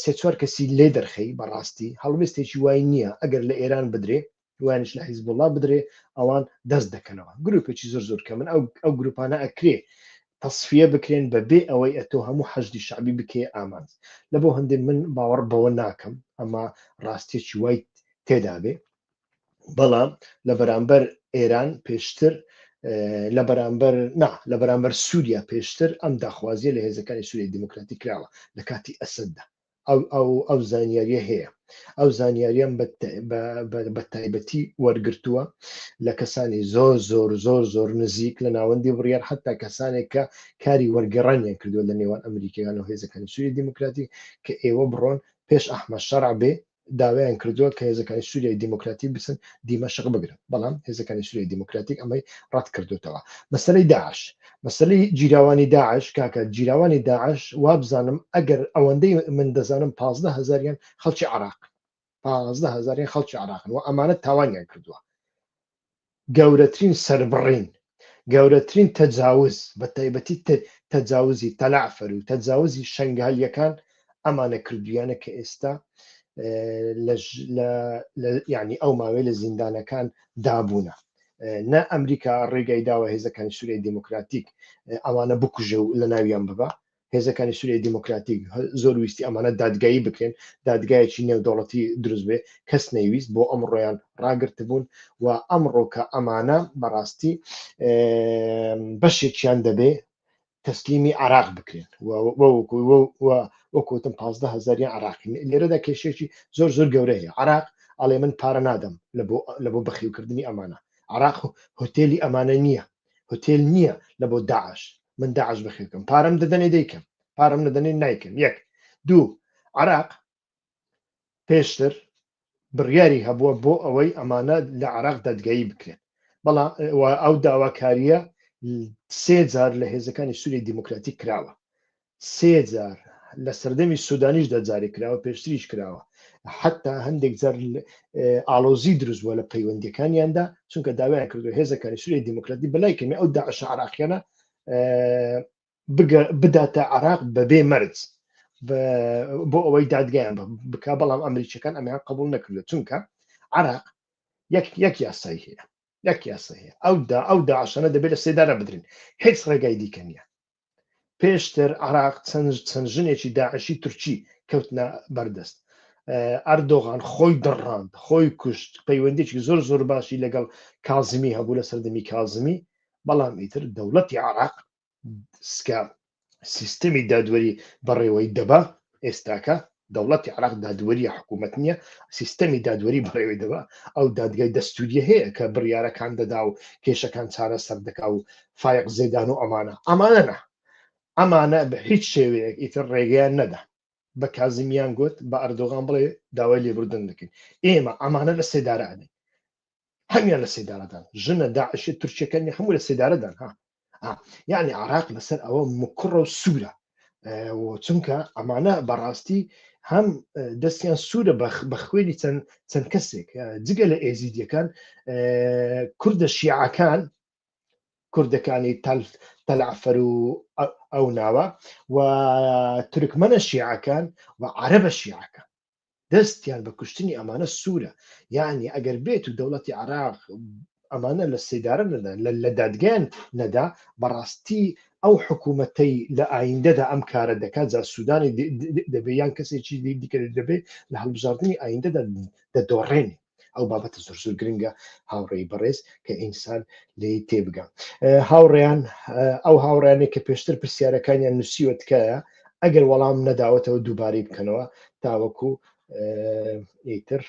سێ چوار کەسی لێ دەرخەی بەڕاستی هەڵوێستێکی وای نییە ئەگەر لە ئێران بدرێ وانش لە حیزبوڵڵا بدرێ ئەوان دەست دەکەنەوە گروپێکی زۆر کە من ئەو گروپانە ئەکرێ تەصفیە بکرێن بەبێ ئەوەی ئەتۆ هەموو حەشدی شعبی بکێ ئامانج لە بۆ هەندێک من باوەڕ بەوە ناکەم ئەمە ڕاستێکی وای تێدابێ بەڵام لە بەرامبەر ئێران پێشتر لە بەرامبەر سووریا پێشتر ئەم داخوازیە لە هێزەکانی سووریای دیموکراتی کراوە لە کاتی ئەسەددا ئەو زانیاریە هەیە ئەو زانیاریان بە تایبەتی وەرگرتووە لە کەسانی زۆر نزیک لە ناوەندی بڕیار حتا کەسانێک کە کاری وەرگەڕانیان کردووە لە نێوان ئەمریکایان و هێزەکانی سووریای دیموکراتی کە ئێوە بڕۆن پێش ئەحمەد شەڕع بێ داوایان کردووە کە هێزەکانی سووریای دیموکراتی بچن دیمەشق بگرن بەڵام هێزەکانی سووریای دیموکراتیک ئەمەی ڕەت کردوتەوە مەسەلەی داعش مەسەلەی جیراوانی داعش کاکە جیراوانی داعش وابزانم ئەگەر ئەوەندەی من دەزانم 15,000 خەڵکی عێراق 15,000 خەڵکی عێراقن و ئەمانە تاوانیان کردووە گەورەترین سەربڕین گەورەترین تەجاوز بە تایبەتی تەجاوزی تەلعفەر و تەجاوزی شەنگالیەکان ئەمانە کردویانە کە ئێستا یعنی ئەو ماوەی لە زیندانەکان دابوونە نە ئەمریکا ڕێگای داوە هێزەکانی سووریای دیموکراتیک ئەوانە بکوژە و لە ناویان ببە هێزەکانی سووریای دیموکراتیک زۆر ویستی ئەمانە دادگایی بکرێن دادگایەکی نێودەوڵەتی دروست بێ کەس نەیویست بۆ ئەمڕۆیان ڕاگررت بوون و ئەمڕۆکە ئەمانە بەڕاستی بەشێکیان دەبێ تەسلیمی عراق بکرێن وەکوتم 15,000 عراقی لێرەدا کێشێکی زۆر زۆر گەورە هەیە عراق ئەڵێ من پارە نادەم لە بۆ بەخیوکردنی ئەمانە عراق هۆتێلی ئەمانە نییە هۆتێل نییە لە بۆ داعش من داعش بخێکم پارەم دەدەنێ دەیکەم پارەم نەدەنێ نایکەم یەک دوو عراق پێشتر بڕیاری هەبووە بۆ ئەوەی ئەمانە لە عراق دادگایی بکرێن بەڵام ئەو داواکاریە 3 لە هێزەکانی سووریای دیموکراتیک کراوە 3 لە سەردەمی سوودانیشدا جاری کراوە پێشتریش کراوە حتا هەندێک جار ئالۆزی دروست بووە لە پەیوەندیەکانیاندا چونکە داوایان کردو هێزەکانی سووریای دیموکراتی بەلای کەمی ئەو داعش عراقیانە بداتە عراق بەبێ مەرج بۆ ئەوەی دادگایان بکا بەڵام ئەمریکیەکان ئەمیان قبول نەکردو چونکە عراق یەک یاسایی هەیە یەک یاسا هەیە ئەو داعشانە دەبێت لە سێدارە بدرین هیچ ڕێگای دیکە نییە پێشتر عراق چەند ژنێکی داعشی تورکی کەوتنە بەردەست ئەردۆغان خۆی دڕاند خۆی کوشت پەیوەندێکی زۆر زۆر باشی لەگەڵ کازمی هەبوو لە سەردەمی کازمی بەڵام ئیتر دەوڵەتی عراق سیستەمی دادوەری بەڕێوەی دەبا ئێستاکە دەوڵەتی عراق دادوەری حکوومەت نییە سیستەمی دادوەری بەڕێوەی دەبا ئەو دادگای دەستوریە هەیە کە بڕیارەکان دەدا و کێشەکان چارە سەر دەکا و فایق زێدان و ئەمانە بە هیچ شێوەیەک ئیتر ڕێگەیان نەدا بە کازمیان گوت بە ئەردۆغان بڵێ داوای لێبوردن دەکەین ئێمە ئەمانە لە سێدارە ئەدەین هەمیان لە سێدارەدان ژنە داعشی تورکیەکانی هەموو لە سێدارەدان یعنی عراق لەسەر ئەوە مکڕە و سوورە چونکە ئەمانە بەڕاستی هەم دەستیان سوورە بە خوێنی چەند کەسێک جگە لە ئێزیدیەکان کوردە شیعەکان کوردەکانی تەلعفەر و ئەو ناوە و تورکمەنە شیعەکان و عەرەبە شیعەکان دەستیان بە کوشتنی ئەمانە سوورە یعنی ئەگەر بێت و دەوڵەتی عراق ئەمانە لە سێدارە نەدا لە دادگایان نەدا بەڕاستی ئەو حکوومەتەی لە ئایندەدا ئەم کارە دەکات جا سوودانی دەبێ یان کەسێکی دیکە دەبێت لە هەڵبژاردننی ئایندەدا دەدۆڕێنی ئەو بابەتە زۆر زۆر گرنگە هاوڕێی بەڕێز کە ئینسان لێ تێبگا هاوڕێیان ئەو هاوڕیانێک کە پێشتر پرسیارەکانیان نووسیوە تکایە ئەگەر وەڵام نەداوەتەوە دووبارەی بکەنەوە تاوەکو ئیتر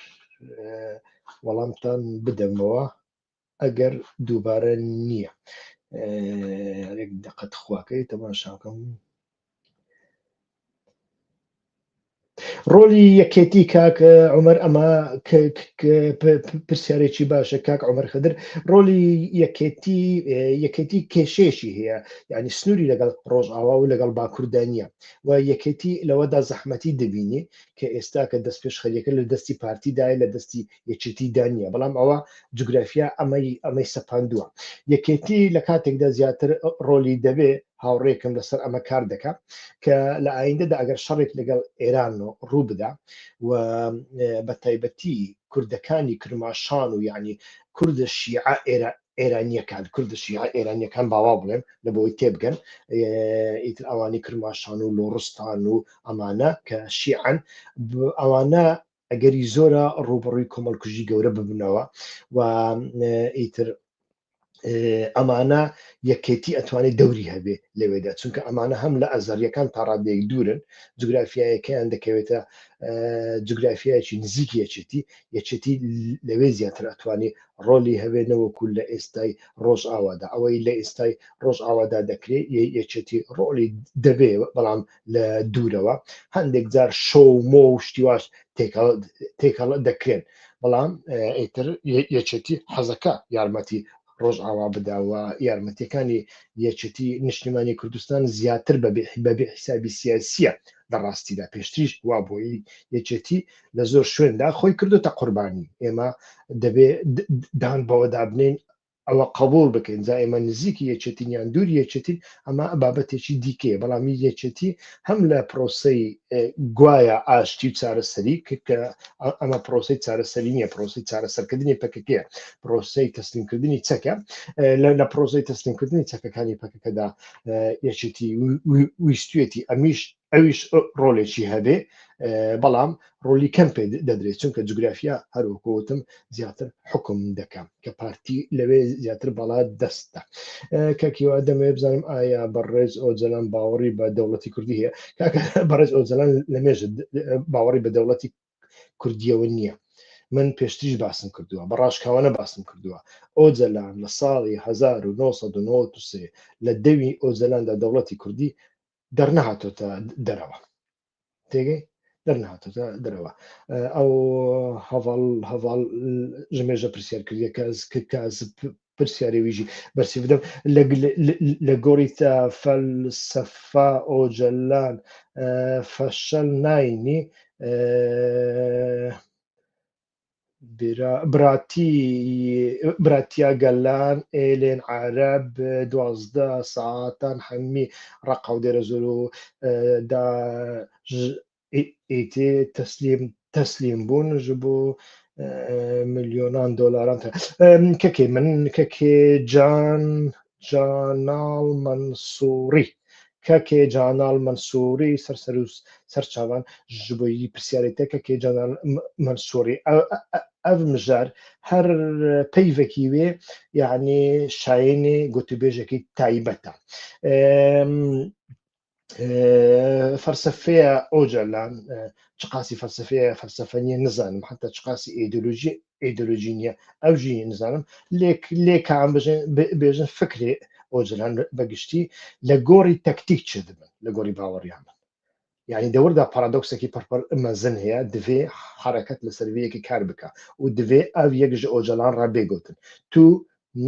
وەڵامتان بدەمەوە ئەگەر دووبارە نییە دقت خواکەی تەماشاکەم ڕۆلی یەکێتی کاک عومەر ئەمە پرسیارێکی باشە کاک عومەر خەدر ڕۆلی یەکێتی کێشێشی هەیە یعنی سنووری لەگەڵ ڕۆژئاوا و لەگەڵ باکووردانیە و یەکێتی لەوەدا زەحمەتی دەبینی کە ئێستا کە دەست پێشخەریەکە لە دەستی پارتیدای لە دەستی یەکێتی دانیە بەڵام ئەوە جوگرافیا ئەمەی سەپاندووە یەکێتی لە کاتێکدا زیاتر ڕۆلی دەبێ هاوڕێکم لەسەر ئەمە کار دەکات کە لە ئایندەدا ئەگەر شەڕێک لەگەڵ ئێران و ڕوو بدا و بە تایبەتی کوردەکانی کرماشان و یعنی کوردە شیعە ئێرانیەکان کوردە شیعە ئێرانیەکان باوا بڵێن لە بۆی تێبگەن ئیتر ئەوانی کرماشان و لۆڕستان و ئەمانە کە شیعەن ئەوانە ئەگەری زۆرە ڕوبڕووی کۆمەڵکوژی گەورە ببنەوە و ئیتر ئەمانە یەکێتی ئەتوانێت دەوری هەبێ لەوێدا چونکە ئەمانە هەم لە ئەزاریەکان تاڕادەیەک دوورن جوگرافیایەکەیان دەکەوێتە جوگرافیایکی نزیکی یەکێتی لەوێ زیاتر ئەتوانێت ڕۆلی هەبێنەوەکو لە ئێستای ڕۆژ ئاوادا ئەوەی لە ئێستای ڕۆژ ئاوادا دەکرێت یەکێتی ڕۆلی دەبێ بەڵام لە دوورەوە هەندێک جار شەومۆ و شتیواش تێکەڵ دەکرێن بەڵام ئیتر یەکێتی حەزەکە یارمەتی ڕۆژ ئاوا بداوە یارمەتیەکانی یەکێتی نیشتیمانی کوردستان زیاتر بەبێ حسابی سیاسیە لە ڕاستیدا پێشتریش وا بۆی یەکێتی لە زۆر شوێندا خۆی کردوتە قوربانی ئێمە دەبێ دان بەوە دابنین ئەوە قبول بکەین زائمە نزیکی یەکێتین یان دووری یەکێتین ئەمە بابەتێکی دیکەیە بەڵامی یەکێتی هەم لە پرۆسەی گوایە ئاشتی و چارەسەری کە ئەمە پرۆسی چارەسەری نییە پرۆسی چارەسەرکردنی پەکەکەیە پرۆسی تەسلیمکردنی چەکە لە پرۆزی تەسلیمکردنی چەکەکانی پەکەکەدا یەکێتی ویستوێتی ئەویش ڕۆلێکی هەبێ بەڵام ڕۆلی کەم پێ دەدرێت چونکە جوگرافیا هەروکوتم زیاتر حکم دەکەم کە پارتی لەوێ زیاتر بەڵات دەستە کەکیوا دەمێ بزانم ئایا بەڕێز ئۆجلان باوەڕی بە دەوڵەتی کوردی هەیە بەڕێز ئۆجلان لەمێژ باوەڕی بە دەوڵەتی کوردیەوە نییە من پێشتریش باسم کردووە بەڕاشکاوانە باسم کردووە ئۆجلان لە ساڵی 1993 لە دەوی ئۆجلاندا دەوڵەتی کوردی دەرنەهاتۆتە دەرەوە تێگەی دەرنهاتۆتە دەرەوە ئەو هەواڵ ژمێژە پرسیارکردیە کەس پرسیاری ویژی بەرسی بدەم لە گۆڕیتە فەلسەفا ئۆجلان فەشەل ناینی براتیا گەلان ئێلێن عرب 12 ساعتان هەمی ڕقاو دێرە زۆر و دا ئیتێ تەسلیم بوون ji bo milyonan dolaran kekê min kekê Canal Mansûrî kekê Canal Mansûrî serçavan ji bo pirsiyarê te kekê Canal Mansûrî ev mijar her peyvekî wê yanî şayînê gotûbêjekî taybet e فەلسەفەیە ئۆجلان چ قاسی فەلسەفەیە فەلسەفە نیە نزانم حتا چ قاسی ئیدۆلۆژی نییە ئەو ژی نزانم لێکان بێژن فکرێ ئۆجلان بەگشتی لە گۆڕی تەکتیک چ دەبن لە گۆڕی باوەڕیان من یعنی دەوردا پارادۆکسێکی پەرپەر مەزن هەیە divê حرەکەت لە سەروەیەکی کار بکە و divê ev yek ji ئۆجلان را بێگوتن تو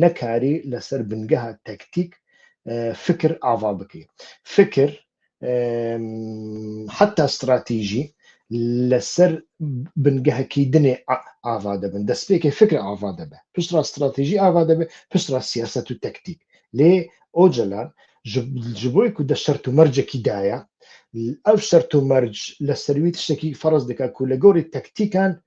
نەکاری لەسەر بنگەها تەکتیک فکر ئاوا بکەی فکر حتا استراتیژی لەسەر بنگەهەکی دنێ ئاوا دەبن دەستپێکی فکر ئاوا دەبێ پشترا استراتیژی ئاوا دەبێ پشترا سیاست و تەکتیک لێ ئۆجلان ji bo ku de şert û mercekî daye ev şert û merc li serwî tiştekî feraz dike ku li gorî tektîkan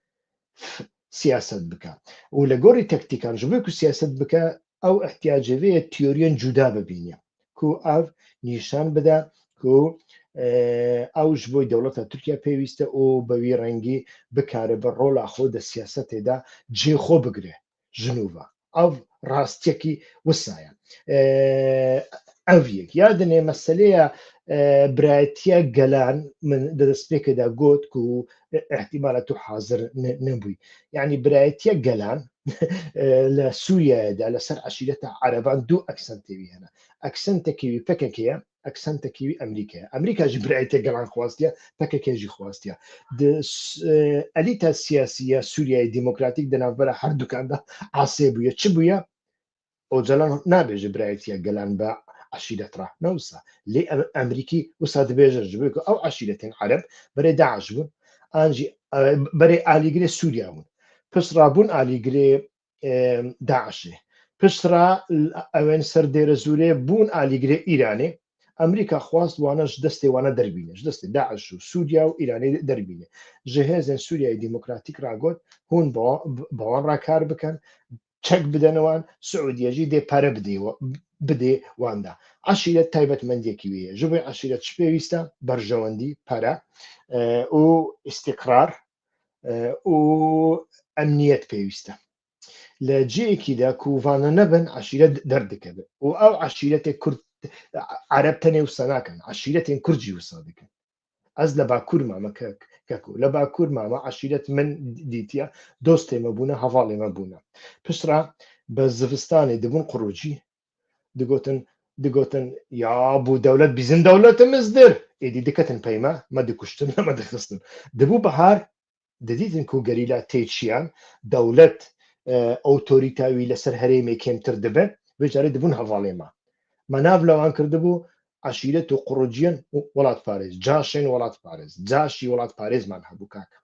siyaset bike û li gorî tektîkan ji bo ku siyaset bike ew ehtiyacê vê ye teoriyên cuda bibîne ku ev nîşan bide ku ew ji bo dewleta Tirkiye pêwîst e û bi wî rengî bikare bi rola xwe di siyasetê de cêxwe bigire ji nû ve ev rastiyekî wisa ye ev yek ya dinê meseleya birayetiya gelan min di destpêkê de got ku ihtimala tu hazir nebûyî yani birayetiya gelan li Sûriyeyê de li ser eşîreta Ereban du eksentê wî hene eksentekî wî PKK ye eksentekî wî Emerîka ye Emerîka jî birayetiya gelan xwastiye PKK jî xwastiye di elîta siyasî ya Sûriyeyê Demokratîk di navbera her dukan de asê bûye çi bûye ئۆجلان نابێژە birayetiya gelan be عشیرەت را نەوسا لێ ئەمریکی وسا دەبێژە ji bo ku ew عشیرەتên Ereb berê Daeş bûn an jî berê alîgirê Sûriya bûn piştra bûn alîgirê Daişê piştra ewên ser dêrezûrê bûn alîgirê Îranê Emerîka xwast wane ji destê wane derbîne ji destê Daeş û Sûriya û Îranê derbîne ji hêzên Sûriyayê Demokratîk ra got hûn bi wan re kar bikin çek bidene wan Siûdiye jî dê pere bidê wan de eşîret taybetmendiyekî wê ye ji bo eşîret çi pêwîst e berjewendî pere û îstîqrar û emniyet pêwîst e li ciyekî de ku vane nebin eşîret derdikeve û ew eşîretê Kurd Ereb tenê wisa nakin eşîretên Kurd jî wisa dikin ez li Bakur mame keko li Bakur mame eşîret min dîtiye dostê me bûne hevalê me bûne piştre bi zivistanê dibûn qurûcî digotin ya bû dewlet bizim dewletimizdir êdî diketin peyme me dikuştin me dixistin dibû bihar didîtin ku gerîla tê çiyan dewlet otorîta wî li ser herêmê kêmtir dibe vê carê dibûn hevalê me me nav li wan kirdibû eşîret û qurûciyên welatparêz caşên welatparêz caşî welatparêzman hebû kak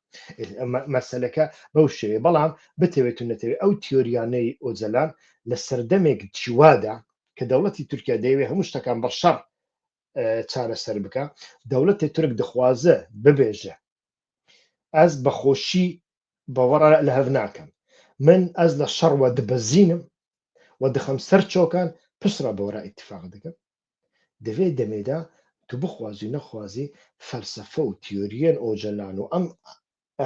مەسەلەکە بەو شێوێ بەڵام بتەوێت و نەتەوێت ئەو تیۆریانەی ئۆجەلان لە سەردەمێک چیوادا کە دەوڵەتی تورکیا دەیەوێت هەموو شتەکان بە شەڕ چارەسەر بکە دەوڵەتی تورک دەخوازە ببێژە ئەس بەخۆشی بەوەڕ لە هەف ناکەم من ئەس لە شەڕوە دبەزینم و دخەم سەر چۆکان پسرە بەوەرا ئیتفاق دەکەم دەوێت دەمێدا تو بخوازی نەخوازی فەلسەفە و تیۆریەن ئۆجەلان و ئەم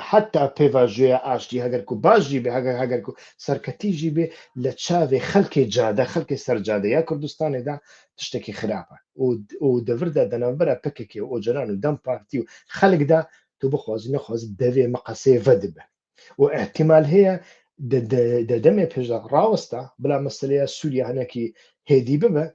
حتا پێواژوێە ئاشتی هەگەرکو باشی بێ هەگەرکو سەرکەتیژی بێ لە چاوێ خەڵکی جادە خەڵکی سەرجادە یا کوردستانێدا تشتێکی خراپە و دەوردا دەناوبەرە پکێکی و ئۆجەلان و دەم پارتی و خەڵکدا تو بخوازی نەخوازی دەوێ مەقەسەیە ڤەدبە و احتیمال هەیە دەمێ پێشدا ڕاوەستا بلا مەسلەیە سووریا هەنێکی هێدی ببە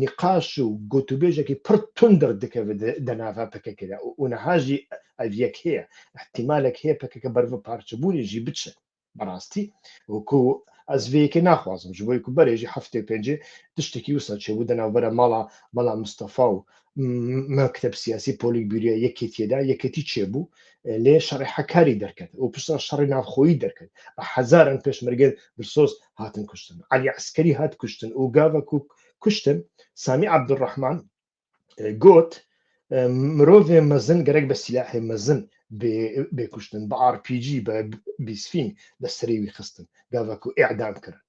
نقاش و گوتوبێژێکی پڕ توندر دەکەوێت دەناوا پکەکەدا و نەهاژی ئەڤیەک هەیە احتیمالێک هەیە پکەکە بەرڤە پارچەبوونیژی بچە بەڕاستی وەکو ئەزڤەیەکی ناخوازم ji بۆی ku berêjî heftê pêncî tiştekî wisa çêbû di navbera mala Mustafa û mekteb siyasî polîtbûroya Yekêtiyê de yekêtî çêbû lê şerê hekarî derket û pişta şerê navxweyî derket hezaran pêşmerge birsos hatin kuştin Elî Eskerî hat kuştin û gava ku kuştin Samî Ebdurrehman got mirovê mezin gerek bi silahê mezin bêkuştin bi RPG bi bîsfîn li serê wî xistin gava ku îdam kirin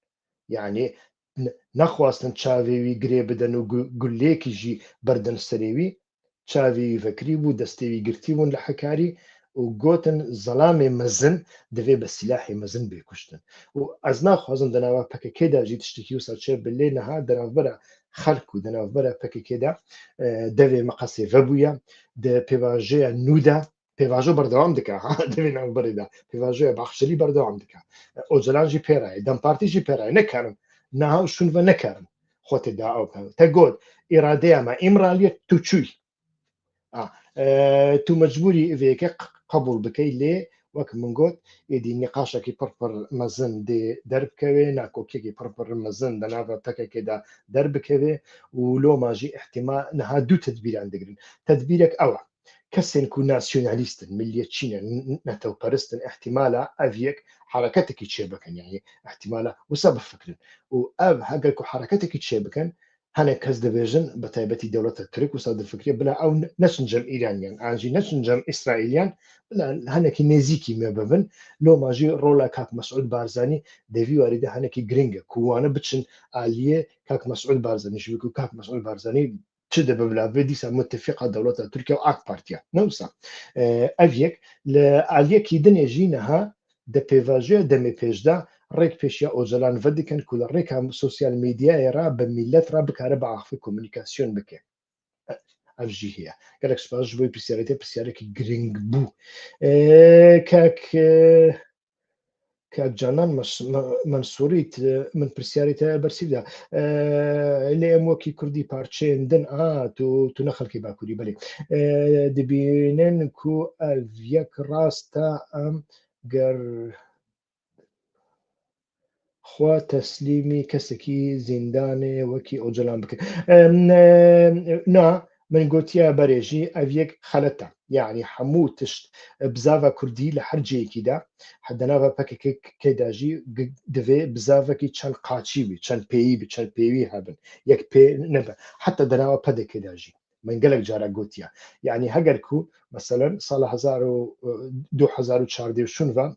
yani nexwastin çavê wî girê bidin û gulêkî jî berdin serê wî çavê wî vekirî bû destê wî girtî bûn li hekarî û gotin zelamê mezin divê bi silahê mezin bêkuştin û ez naxwazim di nava PKK de jî tiştekî wisa çê bi lê niha di navbera xelk û di navbera PKK de devê meqesê vebûye di pêvajoya nû de pêvajo berdewam dike divê navberê de pêvajoya baxşerî berdewam dike Öcalan jî pêraye Dem Partî jî pêraye nekerin niha şûn ve nekerin xwe tê da ew te got îradeya me îmraliye tu çûyî tu mecbûrî vêyekê qebûl bikey lê wek min got êdî nîqaşekî pir mezin dê derbikeve nakokiyekî pir mezin di nava PKK de derbikeve û loma jî ihtimal niha dû tedbîran digirin tedbîrek ew e kesên ku nasyonalîstin milliyetçî ne netewperistin ihtimala ev yek hereketekî çêbikin yani ihtimala wisa bifikirin û ev heger ku hereketekî çêbikin hinek kes dibêjin bi taybetî dewleta Tirk wisa difikiriye bila ew neçin cem Îranyan an jî neçin cem İsraîlyan bila hinekî nêzîkî me bibin loma jî rola Kak Mesûd Barzanî devî warî de hinekî giring e ku wane biçin aliyê Kak Mesûd Barzanî ji ber ku Kak Mesûd Barzanî çi dibe bila vê dîsa mutefîqa dewleta Tirkiye û AK Partiya ne wisa ev yek li aliyekî dinê jî niha di pêvajoya demê pêşda rêk pêşiya Öcalan vedikin ku li rêka sosyal medyayê re bi millet re bikare biaxivî komûnîkasyon bike ev jî heye gelek spas ji bo pirsiyarê te pirsiyarekî giring bû Kak Canan Mansurî min pirsiyarê te bersîv da lê em wekî Kurdî parçeyên din tu ne xelkê Bakurî belê dibînin ku ev yek rast e em ger xwe teslîmî kesekî zîndanê wekî Öcalan bikin na min gotiya berê jî ev yek xelet e yani hemû tişt bizava Kurdî li her ciyekî de di nava PKK de jî divê bizavekî çend qaçî bî çend pêyî bî çend pêwî hebin yek pê nebe heta di nava pedekê de jî min gelek cara gotiya yani heger ku meselen sala 2014 şûn ve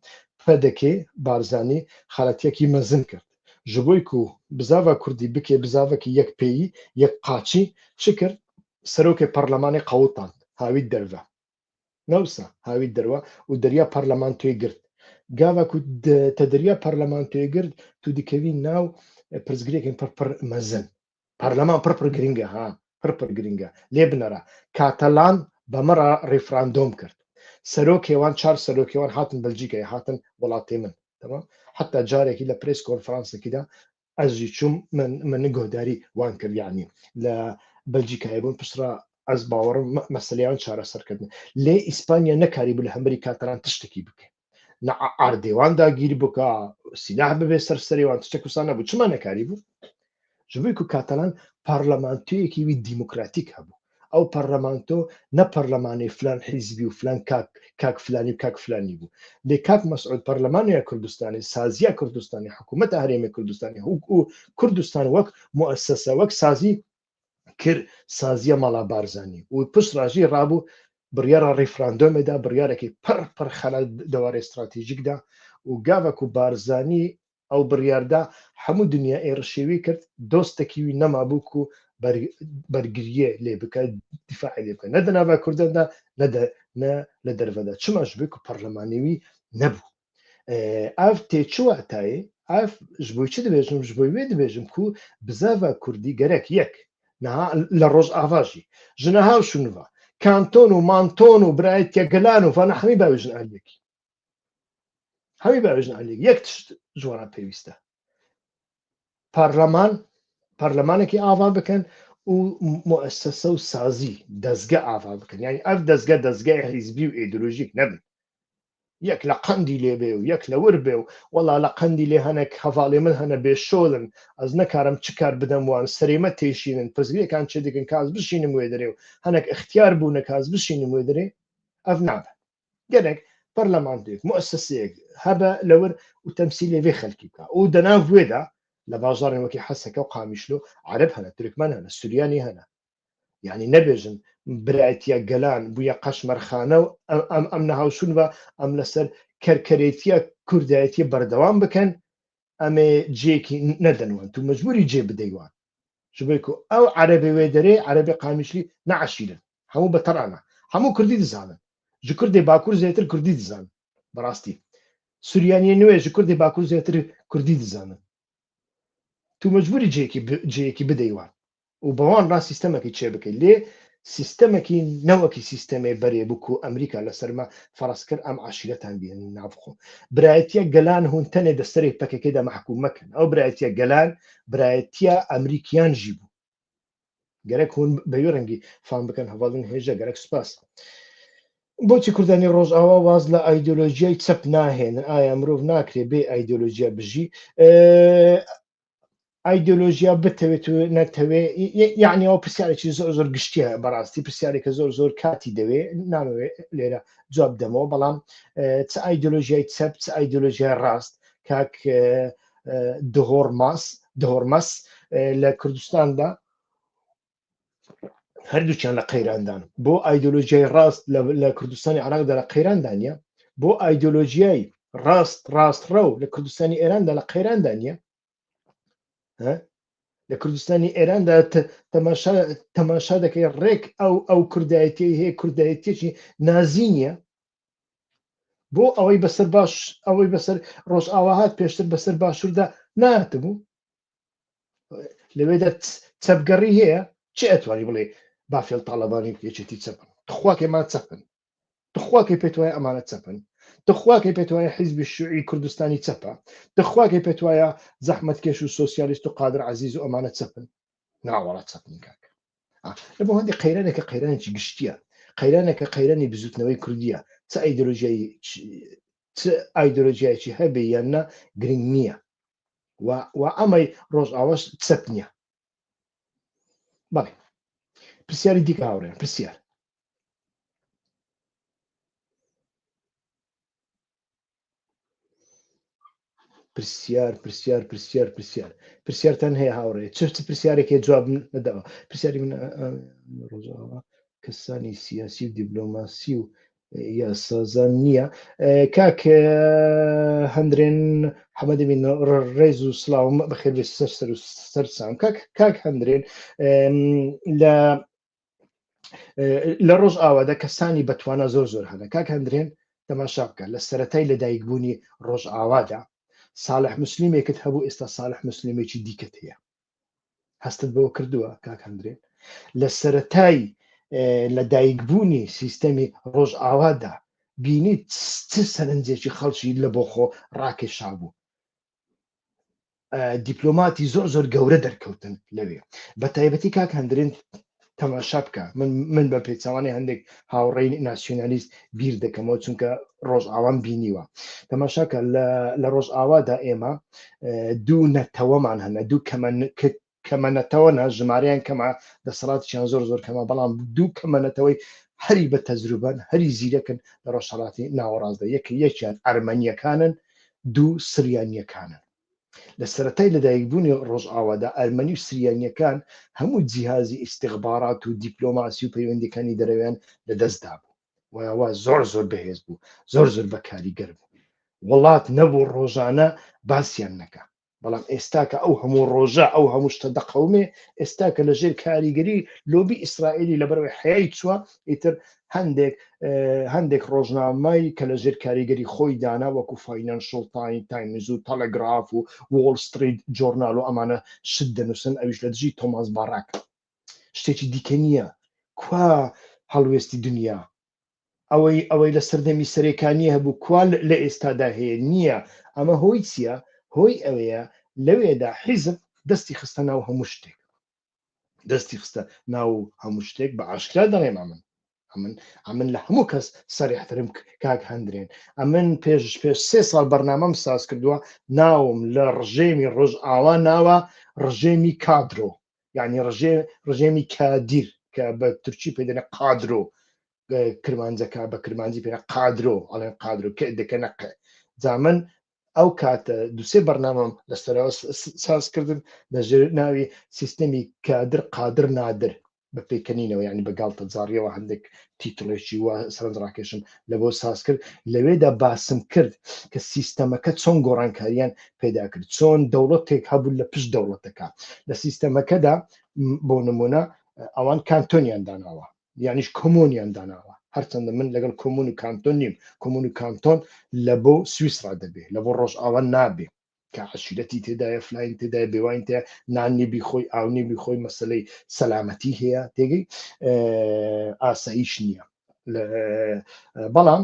pedekê Barzanî xeletiyekî mezin kir ji bo ku bizava Kurdî bike bizavekî yek pêyî yek qaçî çi kir serokê parlemanê qewitand hawî derve ne wisa hawî derve û deriya parlamentoyê girt gava ku te deriya parlamentoyê girt tu dikevî nav pirsgirêkên pir mezin parleman pir giring e pir giring e lê binêre Katalan bi me re referandum kir serokê wan çar serokê wan hatin Belçîkayê hatin welatê min temam heta carekî li press konferansekî de ez jî çûm min guhdarî wan kir yanî li Belçîkayê bûn piştre ez bawerim meseleya wan çareserkirin lê İspanya nekarî bû li hemberî Katalan tiştekî bike ne erdê wan dagîr bike silah bibe ser serê wan tiştek wisa nebû çima nekarî bû ji bo ku Katalan parlamentoyekî wî demokratîk hebû ئەو پەرلەمانتۆ نە پەرلەمانی فلان حیزبی و فلان کاک فلانی و کاک فلانی بوو لێ کاک مەسعود پەرلەمانیا کوردستانی سازیە کوردستانی حکوومەتە هەرێمی کوردستانی و کوردستان وەک مؤسسە وەک سازی کرد سازیە مەڵا بارزانانی و پشت ڕاژی ڕابوو بڕیارە ڕیفراندۆمێدا بڕیارێکی پڕ خەلە دەوارە استراتیژیکدا و گاوەک و بارزانی ئەو بڕیاردا هەموو دنیا ئێرەشێوی کرد دۆستێکیوی نەمابووک و بەرگریە لێ بکە دیفاعی لێ بکە نەدە ناوا کوردەدا نە لە دەرەوەدا چمەش بک و پەرلەمانێوی نەبوو ئاف تێچوە تایێ ئاف ji بۆی چی دەبێژم ji بۆی وێ دەبێژم کو بزاڤە کوردی گەرەک یەک لە ڕۆژ ئاڤاژی ji nehaw şûniva kanton û manton û birayetiya gelan û vana hemî bawêjin aliyekî hemî bawêjin aliyekî yek tişt ji wan pêwîst e پەرلەمانێکی ئاوا بکەن و مؤسسە و سازی دەستگە ئاوا بکەن یعنی ئەف دەستگای حیزبی و ئیدئۆلۆژیک نەبن یەک لە قەندی لێ بێ و یەک لە ور بێ و وەڵا لە قەندی لێ هەنێک هەڤاڵێ من هەنە بێشۆڵن ئەس نەکارم چ کار بدەم وان سەرێمە تێشینن پرزگریەکان چێ دەکەن کاس بشینم وێ دەرێ و هەنێک اختیار بوونە کاس بشینم وێ دەرێ ئەف نابە گەرێک پەرلەمانتێک مؤسسەیەک هەبە لەور و تەمسیلێ وێ خەلکی بکە و دەناو وێدا لە باژارێ وەکی حەسەکە و قامیشلۆ عەرەب هەنە تورکمان هەنە سوریانی هەنە یعنی نەبێژن برایەتیە گەلان بوویە قەشمەرخانە و ئەم نەهاوشون بە ئەم لەسەر کەرکەرێتیە کوردایەتی بەردەوام بکەن ئەمێ جێکی نەدەنوان تو مەجبوری جێ بدەیوان ژبێک و ئەو عەرەبێ وێ دەرێ عەرەبی قامیشلی نەعەشیرن هەموو بەتەڕانە هەموو کوردی دزانن ji Kurdê Bakur zêtir Kurdî dizanin birastî Suryaniyê nû ji Kurdê Bakur zêtir Kurdî dizanin tu mecbûrî ciyekî bideyî wan û bi wan ra sîstemekî çê bikî lê sîstemekî newekî sîstemê berê bû ku Emerîka li ser me feraz kir em eşîretan bînin navxwe birayetiya gelan hûn tenê di serê PKK de mehkûm mekin ew birayetiya gelan birayetiya Emerîkiyan jî bû gerek hûn bêwî rengî fam bikin hevalên hêja gerek spas بۆچی کوردانی ڕۆژئاوا واز لە ئایدۆلۆژیای چەپ ناهێنن ئایا مرۆڤ ناکرێ بێ ئایدۆلۆژیا بژی ئایدۆلۆژیا بتەوێت و نەتەوێ یعنی ئەو پرسیارێکی زۆر گشتیە بەڕاستی پرسیارێکە زۆر کاتی دەوێ نامەوێ لێرە جواب دەمەوە بەڵام چ ئایدۆلۆژیای چەپ چ ئایدۆلۆژیای ڕاست کاک دهۆرمەس لە کوردستاندا هەردووچیان لە قەیراندان بۆ ئایدۆلۆژیای ڕاست لە کوردستانی عێراقدا لە قەیراندانە بۆ ئایدۆلۆژیای ڕاستڕە و لە کوردستانی ئێراندا لە قەیراندانە لە کوردستانی ئێراندا تەماشا دەکەی ڕێک ئەو کوردایەتی هەیە کوردایەتێکی نازی نییە بۆ ئەوەی بەسەر باش ئەوەی بەسەر ڕۆژئاوا هات پێشتر بەسەر باشووردا نهاتبوو لەوێدا چەپگەڕی هەیە چی ئەتوانی بڵێ بافێڵ تاڵەبانی یەکێتی چەپن تخواکێمان چەپن تخواکەی پێت وایە ئەمانە چەپن تخواکەی پێت وایە حیزبی شوعی کوردستانی چەپە تخواکەی پێت وایە زەحمەتکێش و سۆسیالیست و قادر عەزیز و ئەمانە چەپن ناوەڵا چەپنی کاکە لەبۆ هەندێک قەیرانێکە قەیرانێکی گشتیە قەیرانێکە قەیرانی بزوتنەوەی کوردیە چ ئایدۆلۆژیایکی هەبێ یان نە گرنگ نییە و ئەمەی ڕۆژئاواش چەپ نییە بەڵێ پرسیاری دیکە هاوڕێن پرسیارتان هەیە هاوڕێ چ پرسیارێکی جواب نەداوە پرسیاری من ڕۆژئاوا کەسانی سیاسی و دیپلۆماسی و یاسازان نییە کاک هەندرێن حەمەدەمین ڕێز و سڵاوم بەخێر بێ سەرسام کاک هەندرێن لە ڕۆژئاوادا کەسانی بەتوانە زۆر هەنە کاک هەندرێن تەماشا بکە لە سەرەتای لەدایکبوونی ڕۆژئاوادا ساڵح موسلیمێکت هەبوو ئێستا ساڵح موسلیمێکی دیکەت هەیە هەستت بەوە کردووە کاک هەندرێن لە سەرەتای لەدایکبوونی سیستەمی ڕۆژئاوادا بینیت چ سەرنجێکی خەڵکی لە بۆ خۆ ڕاکێشا بوو دیپلۆماتی زۆر گەورە دەرکەوتن لەوێ بە تایبەتی کاک هەندرێن تەماشا بکە من بە پێچەوانی هەندێک هاوڕێی ناسیۆنالیست بیر دەکەمەوە چونکە ڕۆژئاوام بینیوە تەماشاکە لە ڕۆژئاوادا ئێمە دوو نەتەوەمان هەنە دوو کەمەنەتەوەە ژمارەیان کەمە دەسەڵاتیان زۆر کەمە بەڵام دوو کەمەنەتەوەی هەری بە تەجروبەن هەری زیرەکن لە ڕۆژهەڵاتی ناوەڕاستدا یەکیان ئەرمەنیەکانن دوو سریانیەکانن لە سەرەتای لەدایکبوونی ڕۆژئاوادا ئەرمەنی و سریانیەکان هەموو جیهازی ئیستیخبارات و دیپلۆماسی و پەیوەندیەکانی دەرەوەیان لەدەستدا بوو وەوە زۆر بەهێز بوو زۆر بەکاریگەر بوو وڵات نەبوو ڕۆژانە باسییان نەکە بەڵام ئێستا کە ئەو هەموو ڕۆژە ئەو هەموو شتە دەقەومێ ئێستا کە لەژێر کاریگەری لۆبی ئیسرائیلی لەبەرەوەی حیای چووە ئیتر هەندێک ڕۆژنامەی کە لەژێر کاریگەری خۆی دانا وەکو فاینانشڵ تایمز و تەلەگراف و وۆڵ ستریت جۆرنال و ئەمانە شت دەنووسن ئەویش لە دژی تۆماس باڕاک شتێکی دیکە نییە کوا هەڵوێستی دنیا ئەوەی لە سەردەمی سەرەکانی هەبوو کوال لە ئێستادا هەیە نییە ئەمە هۆی چییە هۆی ئەوەیە لەوێدا حیزب دەستی خستە ناو هەموو شتێک دەستی خستە ناو هەموو شتێک بە ئاشکرا دەڵێم ئەمن لە هەموو کەس سەریحترم کاک هەندرێن ئەمن پێش 3 ساڵ بەرنامەم ساز کردووە ناوم لە ڕژێمی ڕۆژئاوا ناوە ڕژێمی کادرۆ یعنی ڕژێمی کادیر کە بە تورکی پێدەنە قادرۆ کرمانجەکە بە کرمانجی پێ قادرۆ ئەڵێن قادرۆ کە دەکە نەقە جامن ئەو کاتە دوسێ بەرنامەم لەسەرەوە ساز کردن لەژێر ناوی سیستەمی کادر قادر نادر بە پێکەنینەوە ینی بەگاڵتە جاڕیەوە هەندێک تیتڵێکی وە سەرنجڕاکێشم لە بۆ ساز کرد لەوێدا باسم کرد کە سیستەمەکە چۆن گۆڕانکاریان پێدا کرد چۆن دەوڵەتێک هەبوو لە پشت دەوڵەتەکە لە سیستەمەکەدا بۆ نمونە ئەوان کانتۆنیان داناوە یانیش کۆمۆنیان داناوە هەرچەندە من لەگەڵ کۆمون و کانتۆن نیم کۆمون و کانتۆن لە بۆ سویسرا دەبێ لە بۆ ڕۆژئاوا نابێ کە عشیرەتی تێدایە فلاین تێدایە بێوان تێ نانیبی خۆی ئاونیبی خۆی مەسلەی سەلامەتی هەیە تێگەی ئاساییش نییە بەڵام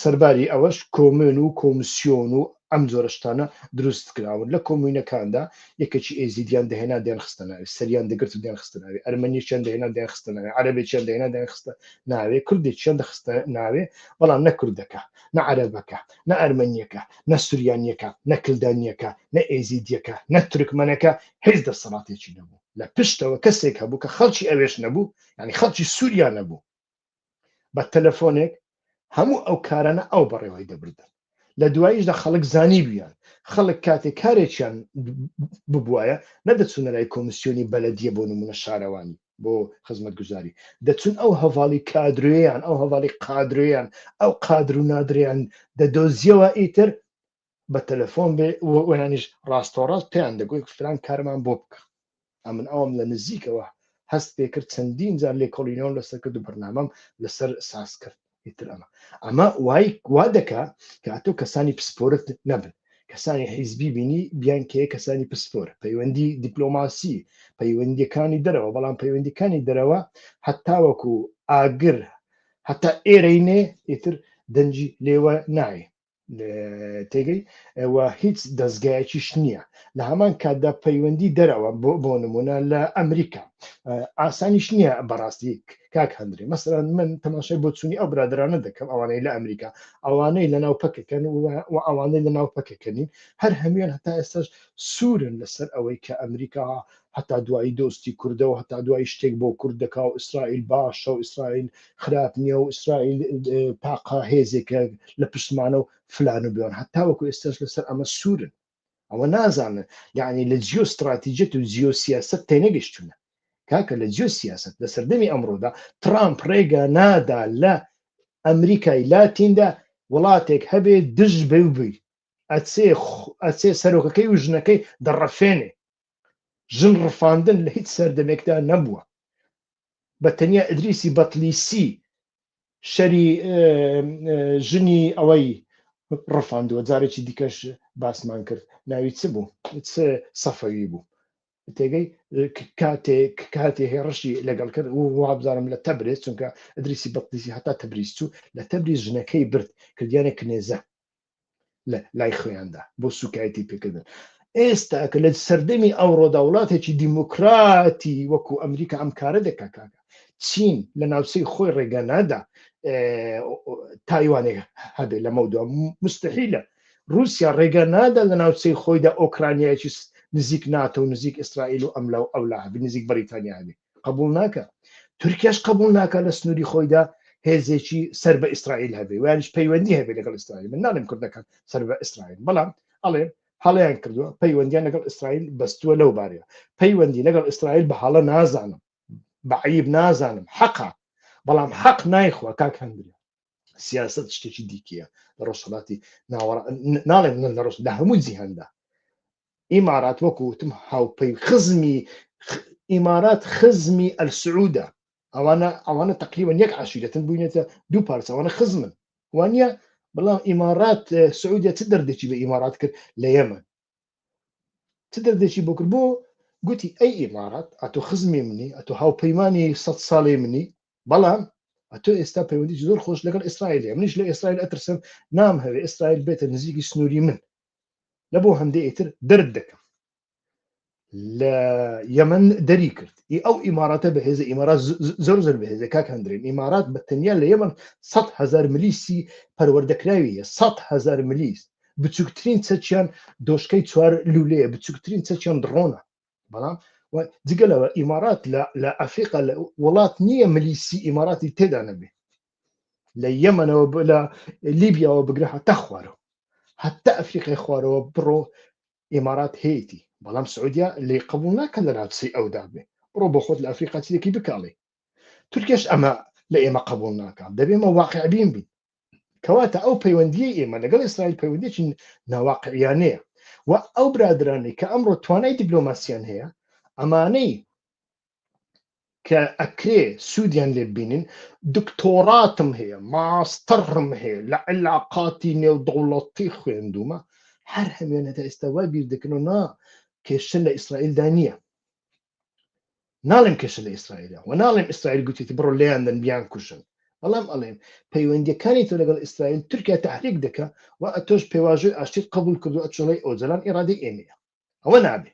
سەرباری ئەوەش کۆمن و کۆمسیۆن و ئەم جۆرەشتانە دروست کراون لە کۆمینەکاندا یەکێکی ئێزیدیان دەهێنا دێن خستەناوی سەریان دەگرت و دێن خستەناوی ئەرمەنیشیان دەهێنا دێن خستەناوی عەرەبێکیان دەهێنا دێن خستە ناوێ کوردێکیان دەخستە ناوێ بەڵام نە کوردەکە نە عەرەبەکە نە ئەرمەنیەکە نە سوریانیەکە نە کلدانیەکە نە ئێزیدیەکە نە تورکمەنەکە هیچ دەسەڵاتێکی نەبوو لە پشتەوە کەسێک هەبوو کە خەڵکی ئەوێش نەبوو یعنی خەڵکی سووریا نەبوو بە تەلەفۆنێک هەموو ئەو کارانە ئەو بەڕێوەی دەبردن لە دواییشدا خەڵک زانی بیان خەڵک کاتێک کارێکیان ببوایە نەدەچونە لای کۆمسیۆنی بەلەدیە بۆ نمونە شارەوانی بۆ خزمەتگوزاری دەچون ئەو هەواڵی کادروێیان ئەو هەواڵی قادروێیان ئەو قادر و نادریان دەدۆزیەوە ئیتر بە تەلەفۆن بێ وەیانیش ڕاستۆڕاست پێیان دەگوت فلان کارمان بۆ بکە ئەمن ئەوم لە نزیکەوە هەست پێ کرد چەندین جار لێ کۆڵینەوە لەسەر کرد و بەرنامەم لەسەر ساز کرد ئەمە وا دەکا کە ئەتۆ کەسانی پسپۆرت نەبن کەسانی حیزبی بینی بیان کێ کەسانی پسپۆر پەیوەندی دیپلۆماسی پەیوەندیەکانی دەرەوە بەڵام پەیوەندیەکانی دەرەوە هەتاوەکو ئاگر هەتا ئێرەینێ ئیتر دەنجی لێوە نایە تێگەی ئەوە هیچ دەستگایەکیش نییە لە هەمان کاتدا پەیوەندی دەرەوە بۆ نمونە لە ئەمریکا ئاسانیش نییە بەڕاستی کاک هەندرێ مەسەڵەن من تەماشای بۆ چوونی ئەو برادرانە دەکەم ئەوانەی لە ئەمریکا ئەوانەی لە ناوپەکەکەن و ئەوانەی لە ناوپەکەکەنین هەر هەمویان هەتا ئێستاش سوورن لەسەر ئەوەی کە ئەمریکا هەتا دوایی دۆستی کوردەوە هەتا دوای شتێک بۆ کورد دەکا و ئیسرائیل باشە و ئیسرائیل خراپ نییە و ئیسرائیل تاقا هێزێکە لە پشتمانە و فلان و بیان هەتاوەکو ئێستاش لەسەر ئەمە سوورن ئەوە نازانن یعنی لە جیۆستراتیجەت و جیۆسیاست تێنەگەشتونە کاکە لە جیۆسیاست لە سەردەمی ئەمڕۆدا ترامپ ڕێگە نادا لە ئەمریکای لاتیندا وڵاتێک هەبێ دژ بێ و بی ئەچێ سەرۆکەکەی و ژنەکەی دەڕەفێنێ ژن ڕفاندن لە هیچ سەردەمێکدا نەبووە بە تەنیا ئەدریسی بەتلیسی شەری ژنی ئەوەی ڕفاندووە جارێکی دیکەش باسمان کرد ناوی چ بوو سەفەوی بوو تێگەی کاتێ هێڕشی لەگەڵ کرد و وابزارم لە تەبرێت چونکە ئەدریسی بەتلیسی هەتا تەبریز چوو لە تەبریز ژنەکەی برد کردیانە کنێزە لای خۆیاندا بۆ سوکایەتی پێکردن ئێستا کە لە سەردەمی ئەوڕۆدا وڵاتێکی دیموکراتی وەکو ئەمریکا ئەم کارە دەکا کاکە چین لە ناوچەی خۆی ڕێگە نادا تایوانێک هەبێت لە مەودووە مستحیلە رووسیا ڕێگە نادا لە ناوچەی خۆیدا ئۆکرانیایکی نزیک ناتۆ و نزیک ئیسرائیل و ئەملا و ئەولا هەبێ نزیک بەریتانیا هەبێ قبول ناکە تورکیاش قبول ناکە لە سنووری خۆیدا هێزێکی سەر بە ئیسرائیل هەبێ وانش پەیوەندی هەبێ لەگەڵ ئیسرائیل من ناڵێم کوردەکان سەر بە ئیسرائیل بەڵام ئەڵێ هەڵەیان کردووە پەیوەندیان لەگەڵ ئیسرائیل بەستووە لەو بارەیە پەیوەندی لەگەڵ ئیسرائیل بە هەڵە نازانم بەعیب نازانم حەقا بەڵام حەق نایخوا کاک هەندرێ سیاست شتێکی دیکەیە لە ڕۆژهەڵاتی ناڵێم لە ڕۆژ لە هەموو جیهاندا ئیمارات وەکوتم هاوپەی خزمی ئیمارات خزمی ئەلسعودە ئەوانە تقریبا یەک عشیرەتن بووینێتە دوو پارچە ئەوانە خزمن وانە بەڵام ئیمارات سعودیا چ دەردێکی بە ئیمارات کرد لە یەمن چ دەردێکی بۆ کرد بۆ گوتی ئەی ئیمارات ئەتۆ خزمی منی ئەتۆ هاوپەیمانی 100 ساڵی منی بەڵام ئەتۆ ئێستا پەیوەندی زۆر خۆش لەگەڵ ئیسرائیل منیش لە ئیسرائیل ئەترسم نام هەوێ ئیسرائیل بێتە نزیکی سنووری من لە بۆ هەندێک ئیتر دەرد دەکەم لە یەمن دەری کرد ئەو ئیماراتە بەهێزە ئیمارات زۆر بەهێزە کاک هەندرێن ئیمارات بە تەنیا لە یەمن 100,000 ملیسی پەروەردەکراویە 100,000 ملیس بچووکترین چەکیان دۆشکەی 4 لولەیە بچووکترین چەکیان دڕۆنە بەڵام جگەلەوە ئیمارات لە ئەفریقا لە وڵات نییە ملیسی ئیماراتی تێدا نەبێ لە یەمنەوە لە لیبیاوە بگرە هەتا خوارەوە هەتا ئەفریقای خوارەوە بڕۆ ئیمارات هەیەی بەڵام سعودیا لێ قبول ناکە لە ناوچەی ئەودا بێ بڕۆ بۆ خۆت لە ئەفریقا چیرێکی بکاڵێ تورکیش ئەمە لە ئێمە قبول ناکە دەبێمە واقعبین بین کەواتە ئەو پەیوەندیە ئێمە لەگەڵ ئیسرائیل پەیوەندیی ناواقعیانەیە و ئەو برادرانی کە ئەمڕۆ توانای دیبلۆماسیان هەیە ئەمانەی کە ئەکرێ سوودیان لێ ببینن دکتۆراتم هەیە ماستەرم هەیە لە علاقاتی نێودەوڵەتی خوێندومە هەر هەمێنەتە ئێستا وای بیر دەکەن و نا کێشە لە ئیسرائیلدا نییە ناڵێم کێشە لە ئیسرائیلە و ناڵێم ئیسرائیل گوتێتی بڕۆ لێیاندن بیان کوشن بەڵام ئەڵێم پەیوەندیەکانی تۆ لەگەڵ ئیسرائیل تورکیا تەحریک دەکە و ئەتۆش پێواژۆی ئاشتیت قبول کردو ئەچۆڵی ئۆجەلان ئێرادەی ئێمەیە ئەوە نابێ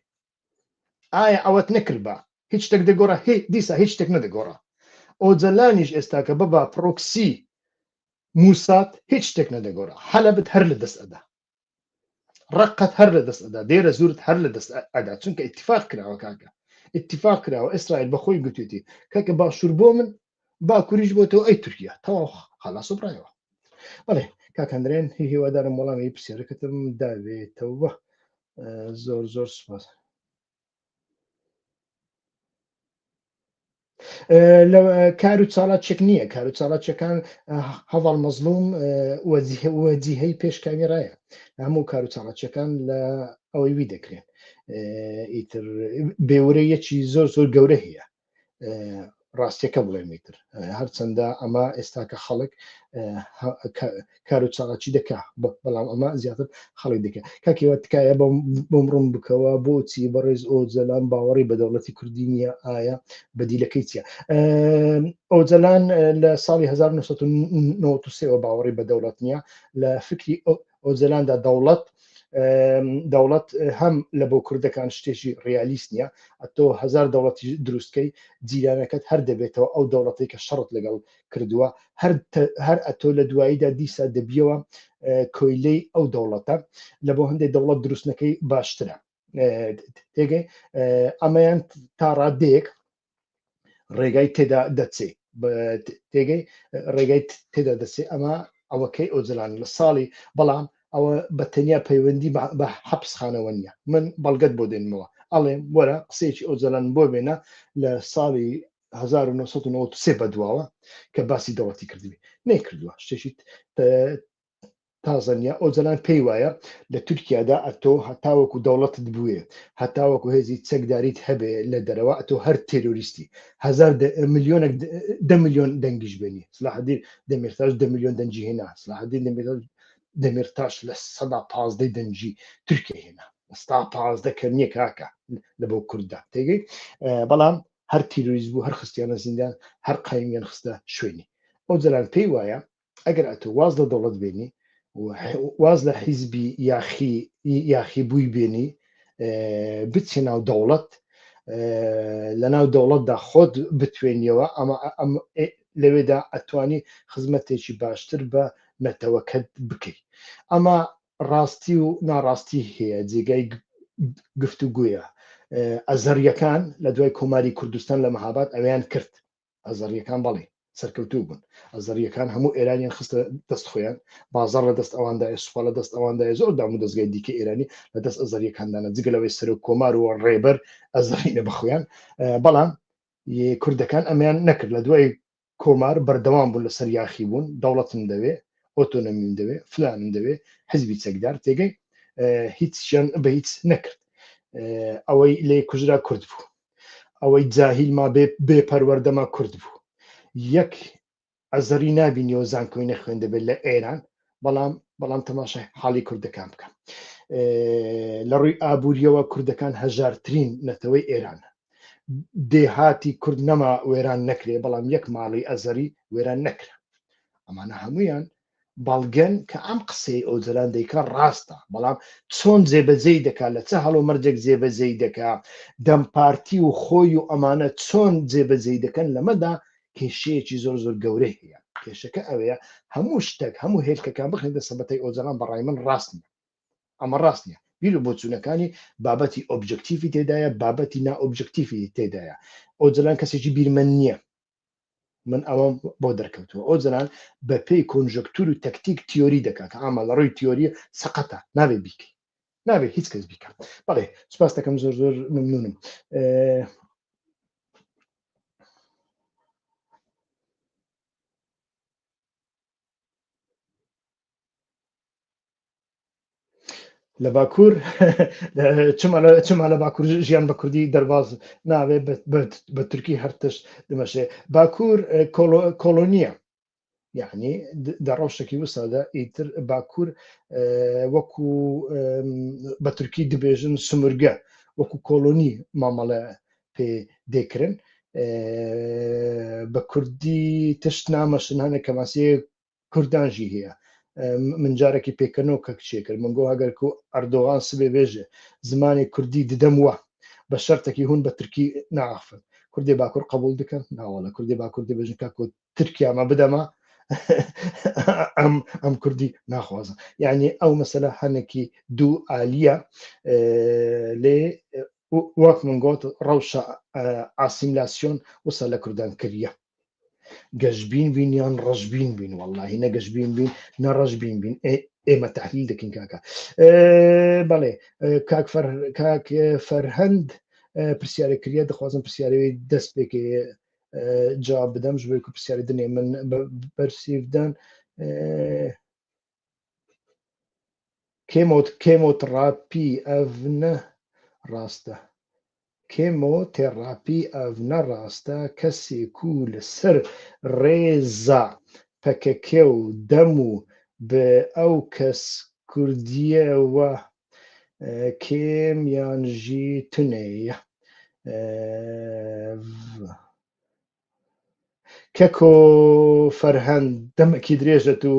ئایا ئەوەت نەکرد بە هیچ شتێک دەگۆڕە دیسا هیچ شتێک نەدەگۆڕە ئۆجەلانیش ئێستا کە بەبا پرۆکسی موسات هیچ شتێک نەدەگۆڕە حەلەبت هەر لە دەست ئەدا ڕقت هەر لە دەست ئەدا دێرە زورت هەر لە دەست ئەدا چونکە ئیتیفاق کراوە کاکە اتفاق کراوە ئیسرائیل بەخۆی گوتێتی کەکە باشوور بۆ من باکوریش بۆتەوە ئەی تورکیا تەواو خەلاص و بڕایەوە بەڵێ کاک هەندرێن هیوادارم وەڵامی پرسیارەکەتم داوێتەوە زۆر سوپاس لە کار و چاڵاتچێک نییە کار و چاڵاتچەکان هەواڵ مەزلوم وەجیهەی پێشکاویڕایە هەموو کار و چاڵاتچەکان لە ئەوەی وی دەکرێن ئیتر بێورەیەکی زۆر گەورە هەیە ڕاستیەکە بڵێمیتر هەرچەندە ئەمە ئێستا کە خەڵک کار و چاڵاتی دەکا بەڵام ئەمە زیاتر خەڵک دەکە کاکیوە تکایە بۆم ڕوون بکەوە بۆچی بەڕێز ئۆجەلان باوەڕی بە دەوڵەتی کوردی نییە ئایا بەدیلەکەی چیە ئۆجەلان لە ساڵی 1993 باوەڕی بە دەوڵەت نییە لە فکری ئۆجەلاندا دەوڵەت هەم لە بۆ کوردەکان شتێکی ڕیالیست نییە ئەتۆ 1000 دەوڵەتی دروستکەی جیرانەکەت هەر دەبێتەوە ئەو دەوڵەتی کە شەڕت لەگەڵ کردووە هەر ئەتۆ لە دواییدا دیسا دەبیەوە کۆیلەی ئەو دەوڵەتە لە بۆ هەندێک دەوڵەت دروستنەکەی باشترە تێگەی ئەمەیان تا ڕادەیەک ڕێگای تێدا دەچێ تێگەی ڕێگای تێدا دەچێ ئەمە ئەوەکەی ئۆجەلان لە ساڵی بەڵام ئەوە بە تەنیا پەیوەندی بە حەبسخانەوە نییە من بەڵگەت بۆ دێنمەوە ئەڵێم وەرە قسەیەکی ئۆجەلان بۆ بێنە لە ساڵی 1993 بەدواوە کە باسی دەوڵەتی کردوی نەیکردووە شتێکی تازە نییە ئۆجەلان پێی وایە لە تورکیادا ئەتۆ هەتاوەکو دەوڵەتت بووێ هەتاوەکو هێزی چەکداریت هەبێ لە دەرەوە ئەتۆ هەر تێرۆریستی 10 میلیۆن دەنگیش بێنی سلاحدین دەمێرتاش 10 میلیۆن دەنجی هێنا سلاحدین دەمێرتاش لە 115 دەنجی تورکیا هێنا ئەستا 15 کە نییە کاکە لە بۆ کووردا تێگەی بەڵام هەر تیرۆریست بوو هەر خستیانە زیندان هەر قایمیان خستە شوێنی ئۆجەلان پێی وایە ئەگەر ئەتۆ واز لە دەوڵەت بێنی واز لە حیزبی یاخی بووی بێنی بچێ ناو دەوڵەت لە ناو دەوڵەتدا خۆت بتوێنیەوە ئەمە لەوێدا ئەتوانی خزمەتێکی باشتر بە نەتەوەکەت بکەیت ئەمە ڕاستی و ناڕاستی هەیە جێگای گفتوگویە ئەزەریەکان لە دوای کۆماری کوردستان لە مەهاباد ئەویان کرد ئەزەریەکان بەڵێ سەرکەوتوو بوون ئەزەریەکان هەموو ئێرانیان خستە دەست خۆیان بازار لە دەست ئەواندا سوپا لە دەست ئەواندا زۆر دام و دەستگای دیکە ئێرانی لە دەست ئەزەریەکاندانە جگەلەوەی سەر کۆمار و ڕێبەر ئەزەرینە بەخۆیان بەڵام کوردەکان ئەمیان نەکرد لە دوای کۆمار بەردەوام بوون لەسەر یاخی بوون دەوڵەتم دەوێ ئۆتۆنۆمیم دەوێ فلانم دەوێ حزبی چەکدار تێگەی هیچیان بە هیچ نەکرد ئەوەی لێ کوژرا کورد بوو ئەوەی جاهیل ما بێپەروەردەما کورد بوو یەک ئەزەری نبینیەوە زانکۆی نەخوێن دەبێت لە ئێران بەڵام تەماشای حاڵی کوردەکان بکە لە ڕووی ئابوووریەوە کوردەکان هەژارترین نەتەوەی ئێرانە دێهاتی کورد نەما وێران نەکرێ بەڵام یەک ماڵی ئەزەری وێران نەکرا ئەمانە هەمویان بەڵگەن کە ئەم قسەی ئەو جەلان دەیکا ڕاستە بەڵام چۆن جێبەجێی دەکات لە چه هەڵۆ مەرجێک جێبەجێی دەکا دەمپارتی و خۆی و ئەمانە چۆن جێبەجێی دەکەن لەمەدا کێشەیەکی زۆر زۆر گەورەی هەیە کێشەکە ئەوەیە هەموو شتێک هەموو هێلکەکان بخێنە سەبەتەی ئۆجەلان بەڕای من ڕاست نیە ئەمە ڕاست نیە بیر بۆ چوونەکانی بابەتی ئۆبجکتیفی تێدایە بابەتی نائۆبجکتیفی تێدایە ئۆجەلان کەسێکی بیرمەن نییە من ئەوەم بۆ دەرکەوتووە ئەو جەلان بە پێی کۆنژەکتور و تەکتیک تیۆری دەکات کە ئاما لە ڕووی تیۆریە سەقەتە نابێ بیکەی نابێ هیچ کەس بیکە بەڵێ سوپاس دەکەم زۆر زۆر ممنونم لە باکوور چما لە باکوور ژیان بە کوردی دەرباز ناوێ بە تورکی هەرتش دمەشێ باکوور کۆلۆنیە یعنی دە ڕەوشێکی وسادا ئیتر باکوور وەکو بە تورکی دەبێژن سمرگە وەکو کۆلۆنی مامەڵە پێ دێکردن بە کوردی تشت نامەشن هەنە کەماسێ کوردانژی هەیە من جارێکی پێکەنەوە کە کچێ کرد من گۆ هەگەر و ئەردۆغان سبێ بێژێ زمانی کوردی ددەموە بە شەرتێکی هون بە تورکی ناخفن کوردی باکوور قبول دەکەن ناوەڵە کوردی باکوور دەبێژن کاکۆ تورکیامە بدەما ئەم کوردی ناخوازە یعنی ئەو مەسەلە هەنێکی دوو ئالیە لێ وەک من گوت ڕەوشە ئاسیمیلاسیۆن وسە لە کوردان کردە گەشببین بین یان ڕەشببین بین واللهی نە گەشببین بین نە ڕەشببین بین ئێمە تحلیل دەکەین کاکە بەڵێ کاک فەرهەند پرسیارەکردە دەخوازم پرسیارەوەی دەست پێکێ جواب بدەم ژ بۆی پرسیاری دنێ من بەرسیدان کێمۆتراپی ئەڤنە ڕاستە کێمۆتێراپی ئەڤنە ڕاستە کەسێک و لەسەر ڕێزە پەکەکێ و دەم و بە ئەو کەس کوردیەوە کێمیانژی تونەیە کەکۆ فەرهەند دەمەکی درێژەت و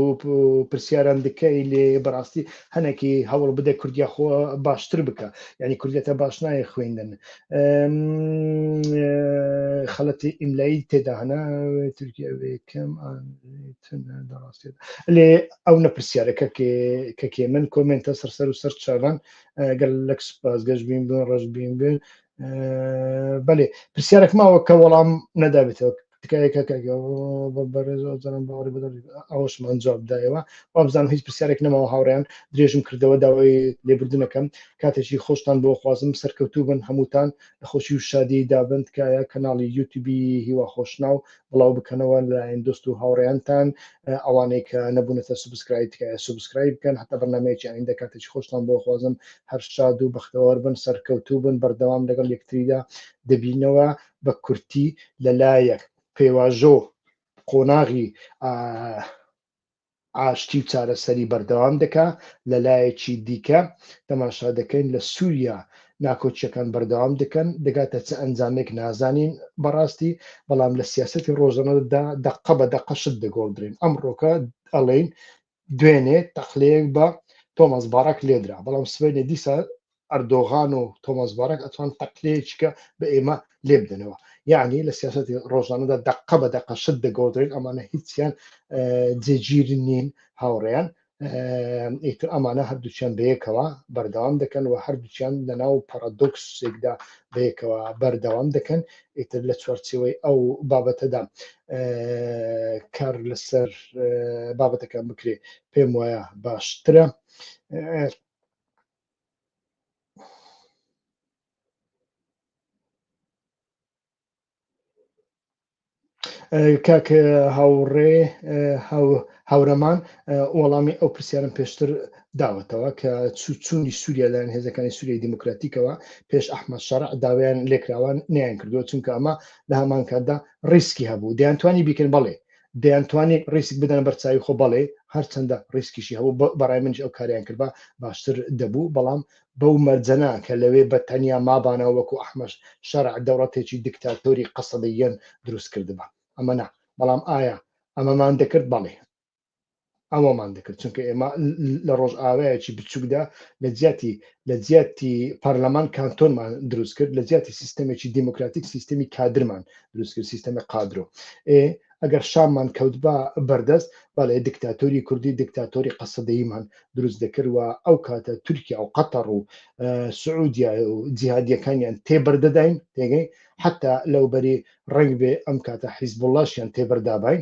پرسیاران دکەی لێ بەڕاستی هەنێکی هەوڵ بدە کوردیا خۆ باشتر بکە ینی کوردێتە باش نایە خوێندن خەڵەتی ئیملایی تێدا هەنا تورکیاکەم دەڕاستی لێ ئەو نەپرسیارەکە کەکێ من کۆمنتە سەر و سەر چاوان گەل لەک سوپاس گەشت بین بن ڕەش بین بن بەێ پرسیارێک ماوە کە وەڵام نەدابێتەوە ئەوشمان جواب دایەوە وابزانم هیچ پرسیارێک نەماوە هاوڕیان درێژم کردەوە داوای لێبوردنەکەم کاتێکی خۆشتان بۆ خوازم سەرکەوتوو بن هەمووتان لە خۆشی و شادی دابند کایە کەناڵی یوتیوبی هیوا خۆشناو بڵاو بکەنەوە لایەن دۆست و هاوڕێیانتان ئەوانەی کە نەبوونەتە سوبسکرایب بکەن هەتا بەرنامەیەکی ئایندە کاتێکی خۆشتان بۆ خوازم هەر شاد و بەختەوەر بن سەرکەوتوو بن بەردەوام لەگەڵ یەکتریدا دەبینەوە بە کورتی لەلایەک پێواژۆ قۆناغی ئاشتی و چارەسەری بەردەوام دەکا لەلایەکی دیکە تەماشا دەکەین لە سووریا ناکۆچیەکان بەردەوام دەکەن دەگاتە چه ئەنجامێک نازانین بەڕاستی بەڵام لە سیاسەتی ڕۆژانەدا دەقە بە دەقەشت دەگۆڵدرێن ئەمڕۆکە ئەڵێن دوێنێ تەقلەیەک بە تۆماس بارک لێدرا بەڵام سبەینێ دیسا ئەردۆغان و تۆماس بارک ئەتوان تەقلەیەکە بە ئێمە لێ بدەنەوە یعنی لە سیاسەتی ڕۆژانەدا دەقە بە دەقەشت دەگۆدرێن ئەمانە هیچیان جێگیر نین هاوڕێیان ئیتر ئەمانە هەردووچیان بەیەکەوە بەردەوام دەکەن و هەردووچیان لەناو پارادۆکسێکدا بەیەکەوە بەردەوام دەکەن ئیتر لە چوارچەوەی ئەو بابەتەدا کار لەسەر بابەتەکان بکرێ پێم وایە باشترە. کاک هاوڕێ هاورەمان وەڵامی ئەو پرسیارم پێشتر داوەتەوە کە چوونی سووریا لایەن هێزەکانی سووریای دیموکراتیکەوە پێش ئەحمەد شەرع داوایان لێکراوان نیان کردووە چونکە ئەمە لە هەمان کاتدا ڕیسکی هەبوو دەیانتوانی بیکەن بەڵێ دەیانتوانی ڕیسک بدەن بەرچاوی خۆ بەڵێ هەرچەندە ڕیسکیشی هەبوو بەڕای منش ئەو کاریان کردبا باشتر دەبوو بەڵام بەو مەرجەنا کە لەوێ بە تەنیا مابانەوە وەکو ئەحمەد شەرع دەوڵەتێکی دیکتاتۆری قەسەدەییەن دروست کردبا ئەمە نا بەڵام ئایا ئەمەمان دەکرد بەڵێ ئەوەمان دەکرد چونکە ئێمە لە ڕۆژ ئاوایەکی بچووکدا لە جیاتی پەرلەمان کانتۆنمان دروست کرد لە جیاتی سیستەمێکی دیموکراتیک سیستەمی کادرمان دروست کرد سیستەمی قادرۆ ئەگەر شاممان کەوتبا بەردەست بەڵێ دیکتاتۆری کوردی دیکتاتۆری قەسەدەییمان دروست دەکردوە ئەو کاتە تورکیا و قەتەر و سعودیا و جیهادیەکانیان تێبەردەداین تێگەی حتا لەوبەری ڕنگ بێ ئەم کاتە حیزبوڵاشیان تێبەردابین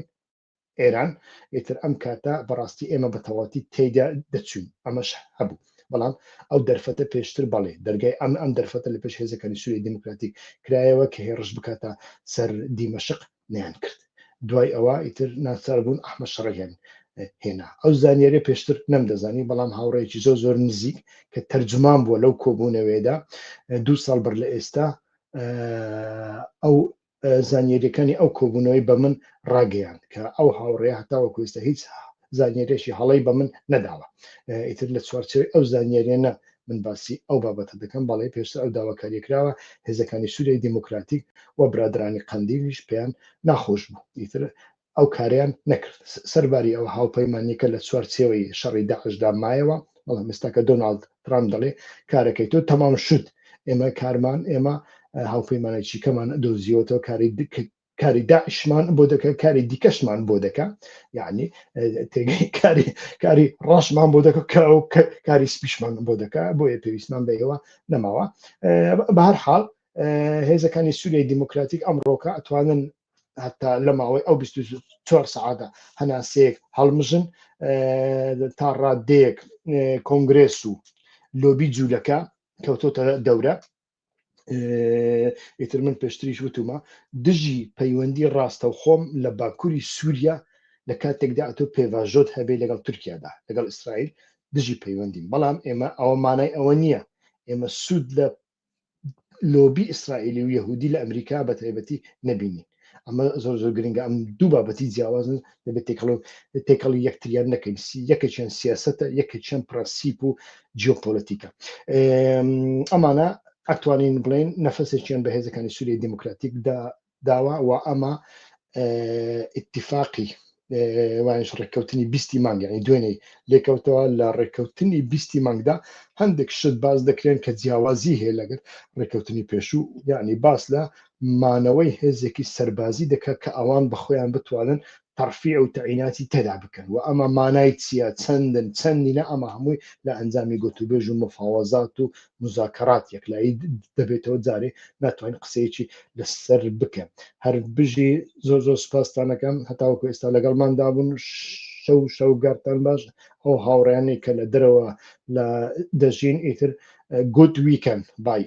ئێران ئیتر ئەم کاتە بەڕاستی ئێمە بەتەواتی تێدا دەچوین ئەمەش هەبوو بەڵام ئەو دەرفەتە پێشتر بەڵێ دەرگای ئەم دەرفەتە لە پێش هێزەکانی سووریای دیموکراتیک کرایەوە کە هێڕش بکاتە سەر دیمەشق نیان کرد دوای ئەوە ئیتر ناچاربوون ئەحمەد شەڕەیان هێنا ئەو زانیاریە پێشتر نەمدەزانی بەڵام هاوڕێکی زۆر نزیک کە تەرجمان بووە لەو کۆبوونەوەیدا 2 ساڵ بەر لە ئێستا ئەو زانیاریەکانی ئەو کۆبوونەوەی بە من ڕاگەیان کە ئەو هاوڕێ هەتاوەکو ئێستا هیچ زانیاریێکی هەڵەی بە من نەداوە ئیتر لە چوارچەوەی ئەو زانیاریانە من باسی ئەو بابەتە دەکەم بەڵێ پێشتر ئەو داواکاری کراوە هێزەکانی سووریای دیموکراتیک و برادرانی قەندیلیش پێیان ناخۆش بوو ئیتر ئەو کاریان نەکرد سەرباری ئەو هاوپەیمانیەکە لە چوارچێوەی شەڕی داعشدا مایەوە بەڵام ئێستاکە دۆناڵد ترامپ دەڵێ کارەکەی تۆ تەمام شد ئێمە کارمان ئێمە هاوپەیمانێکی کەمان دۆزیەوەەوە کاری داعشمان بۆ دەکە کاری دیکەشمان بۆ دەکە یعنی کاری ڕاشمان بۆ دەکە کاری سپیشمان بۆ دەکە بۆیە پێویستمان بەیەوە نەماوە بە هەر حاڵ هێزەکانی سووریای دیموکراتیک ئەمڕۆکە ئەتوانن هەتا لە ماوەی ئەو 24 سعاتە هەناسەیەک هەڵمژن تا ڕادەیەک کۆنگرێس و لۆبی جوولەکە کەوتۆتە دەورە ئیتر من پێشتریش وتومە دژی پەیوەندی ڕاستەوخۆم لە باکووری سووریا لە کاتێکدا ئەتۆ پێواژۆت هەبێ لەگەڵ تورکیادا لەگەڵ ئیسرائیل دژی پەیوەندیم بەڵام ئێمە ئەوە مانای ئەوە نییە ئێمە سوود لە لۆبی ئیسرائیلی و یەهودی لە ئەمریکا بە تایبەتی نەبینی ئەمە زۆر گرنگە ئەم دوو بابەتی جیاوازن دەبێت تێکەڵی یەکتریان نەکەین یەکێکیان سیاسەتە یەکێکیان پرەنسیپ و جیۆپۆلیتیکە ئەمانە ئەتوانین بڵێن نەفەسێکیان بە هێزەکانی سووریای دیموکراتیک داوە و ئەمە ئیتیفاقی وانش ڕێککەوتنی 20 مانگ یعنی دوێنێ لێکەوتەوە لە ڕێککەوتنی 20 مانگدا هەندێک شت باز دەکرێن کە جیاوازی هەیە لەگەر ڕێککەوتنی پێشوو یعنی باس لە مانەوەی هێزێکی سەربازی دەکات کە ئەوان بەخۆیان بتوانن تەرفیع و تەعیناتی تێدا بکەن و ئەمە مانای چییە چەندینە ئەمە هەمووی لە ئەنجامی گوتوبێژ و مفاوەزات و مزاکرات یەکلایی دەبێتەوە جارێ ناتوانین قسەیەکی لەسەر بکەن هەر بژی زۆر سوپاستانەکەم هەتاوەکو ئێستا لەگەڵماندا بوون شەو گارتان باش ئەو هاوڕیانی کە لە دەرەوە لە دەژین ئیتر گوت ویکەن بای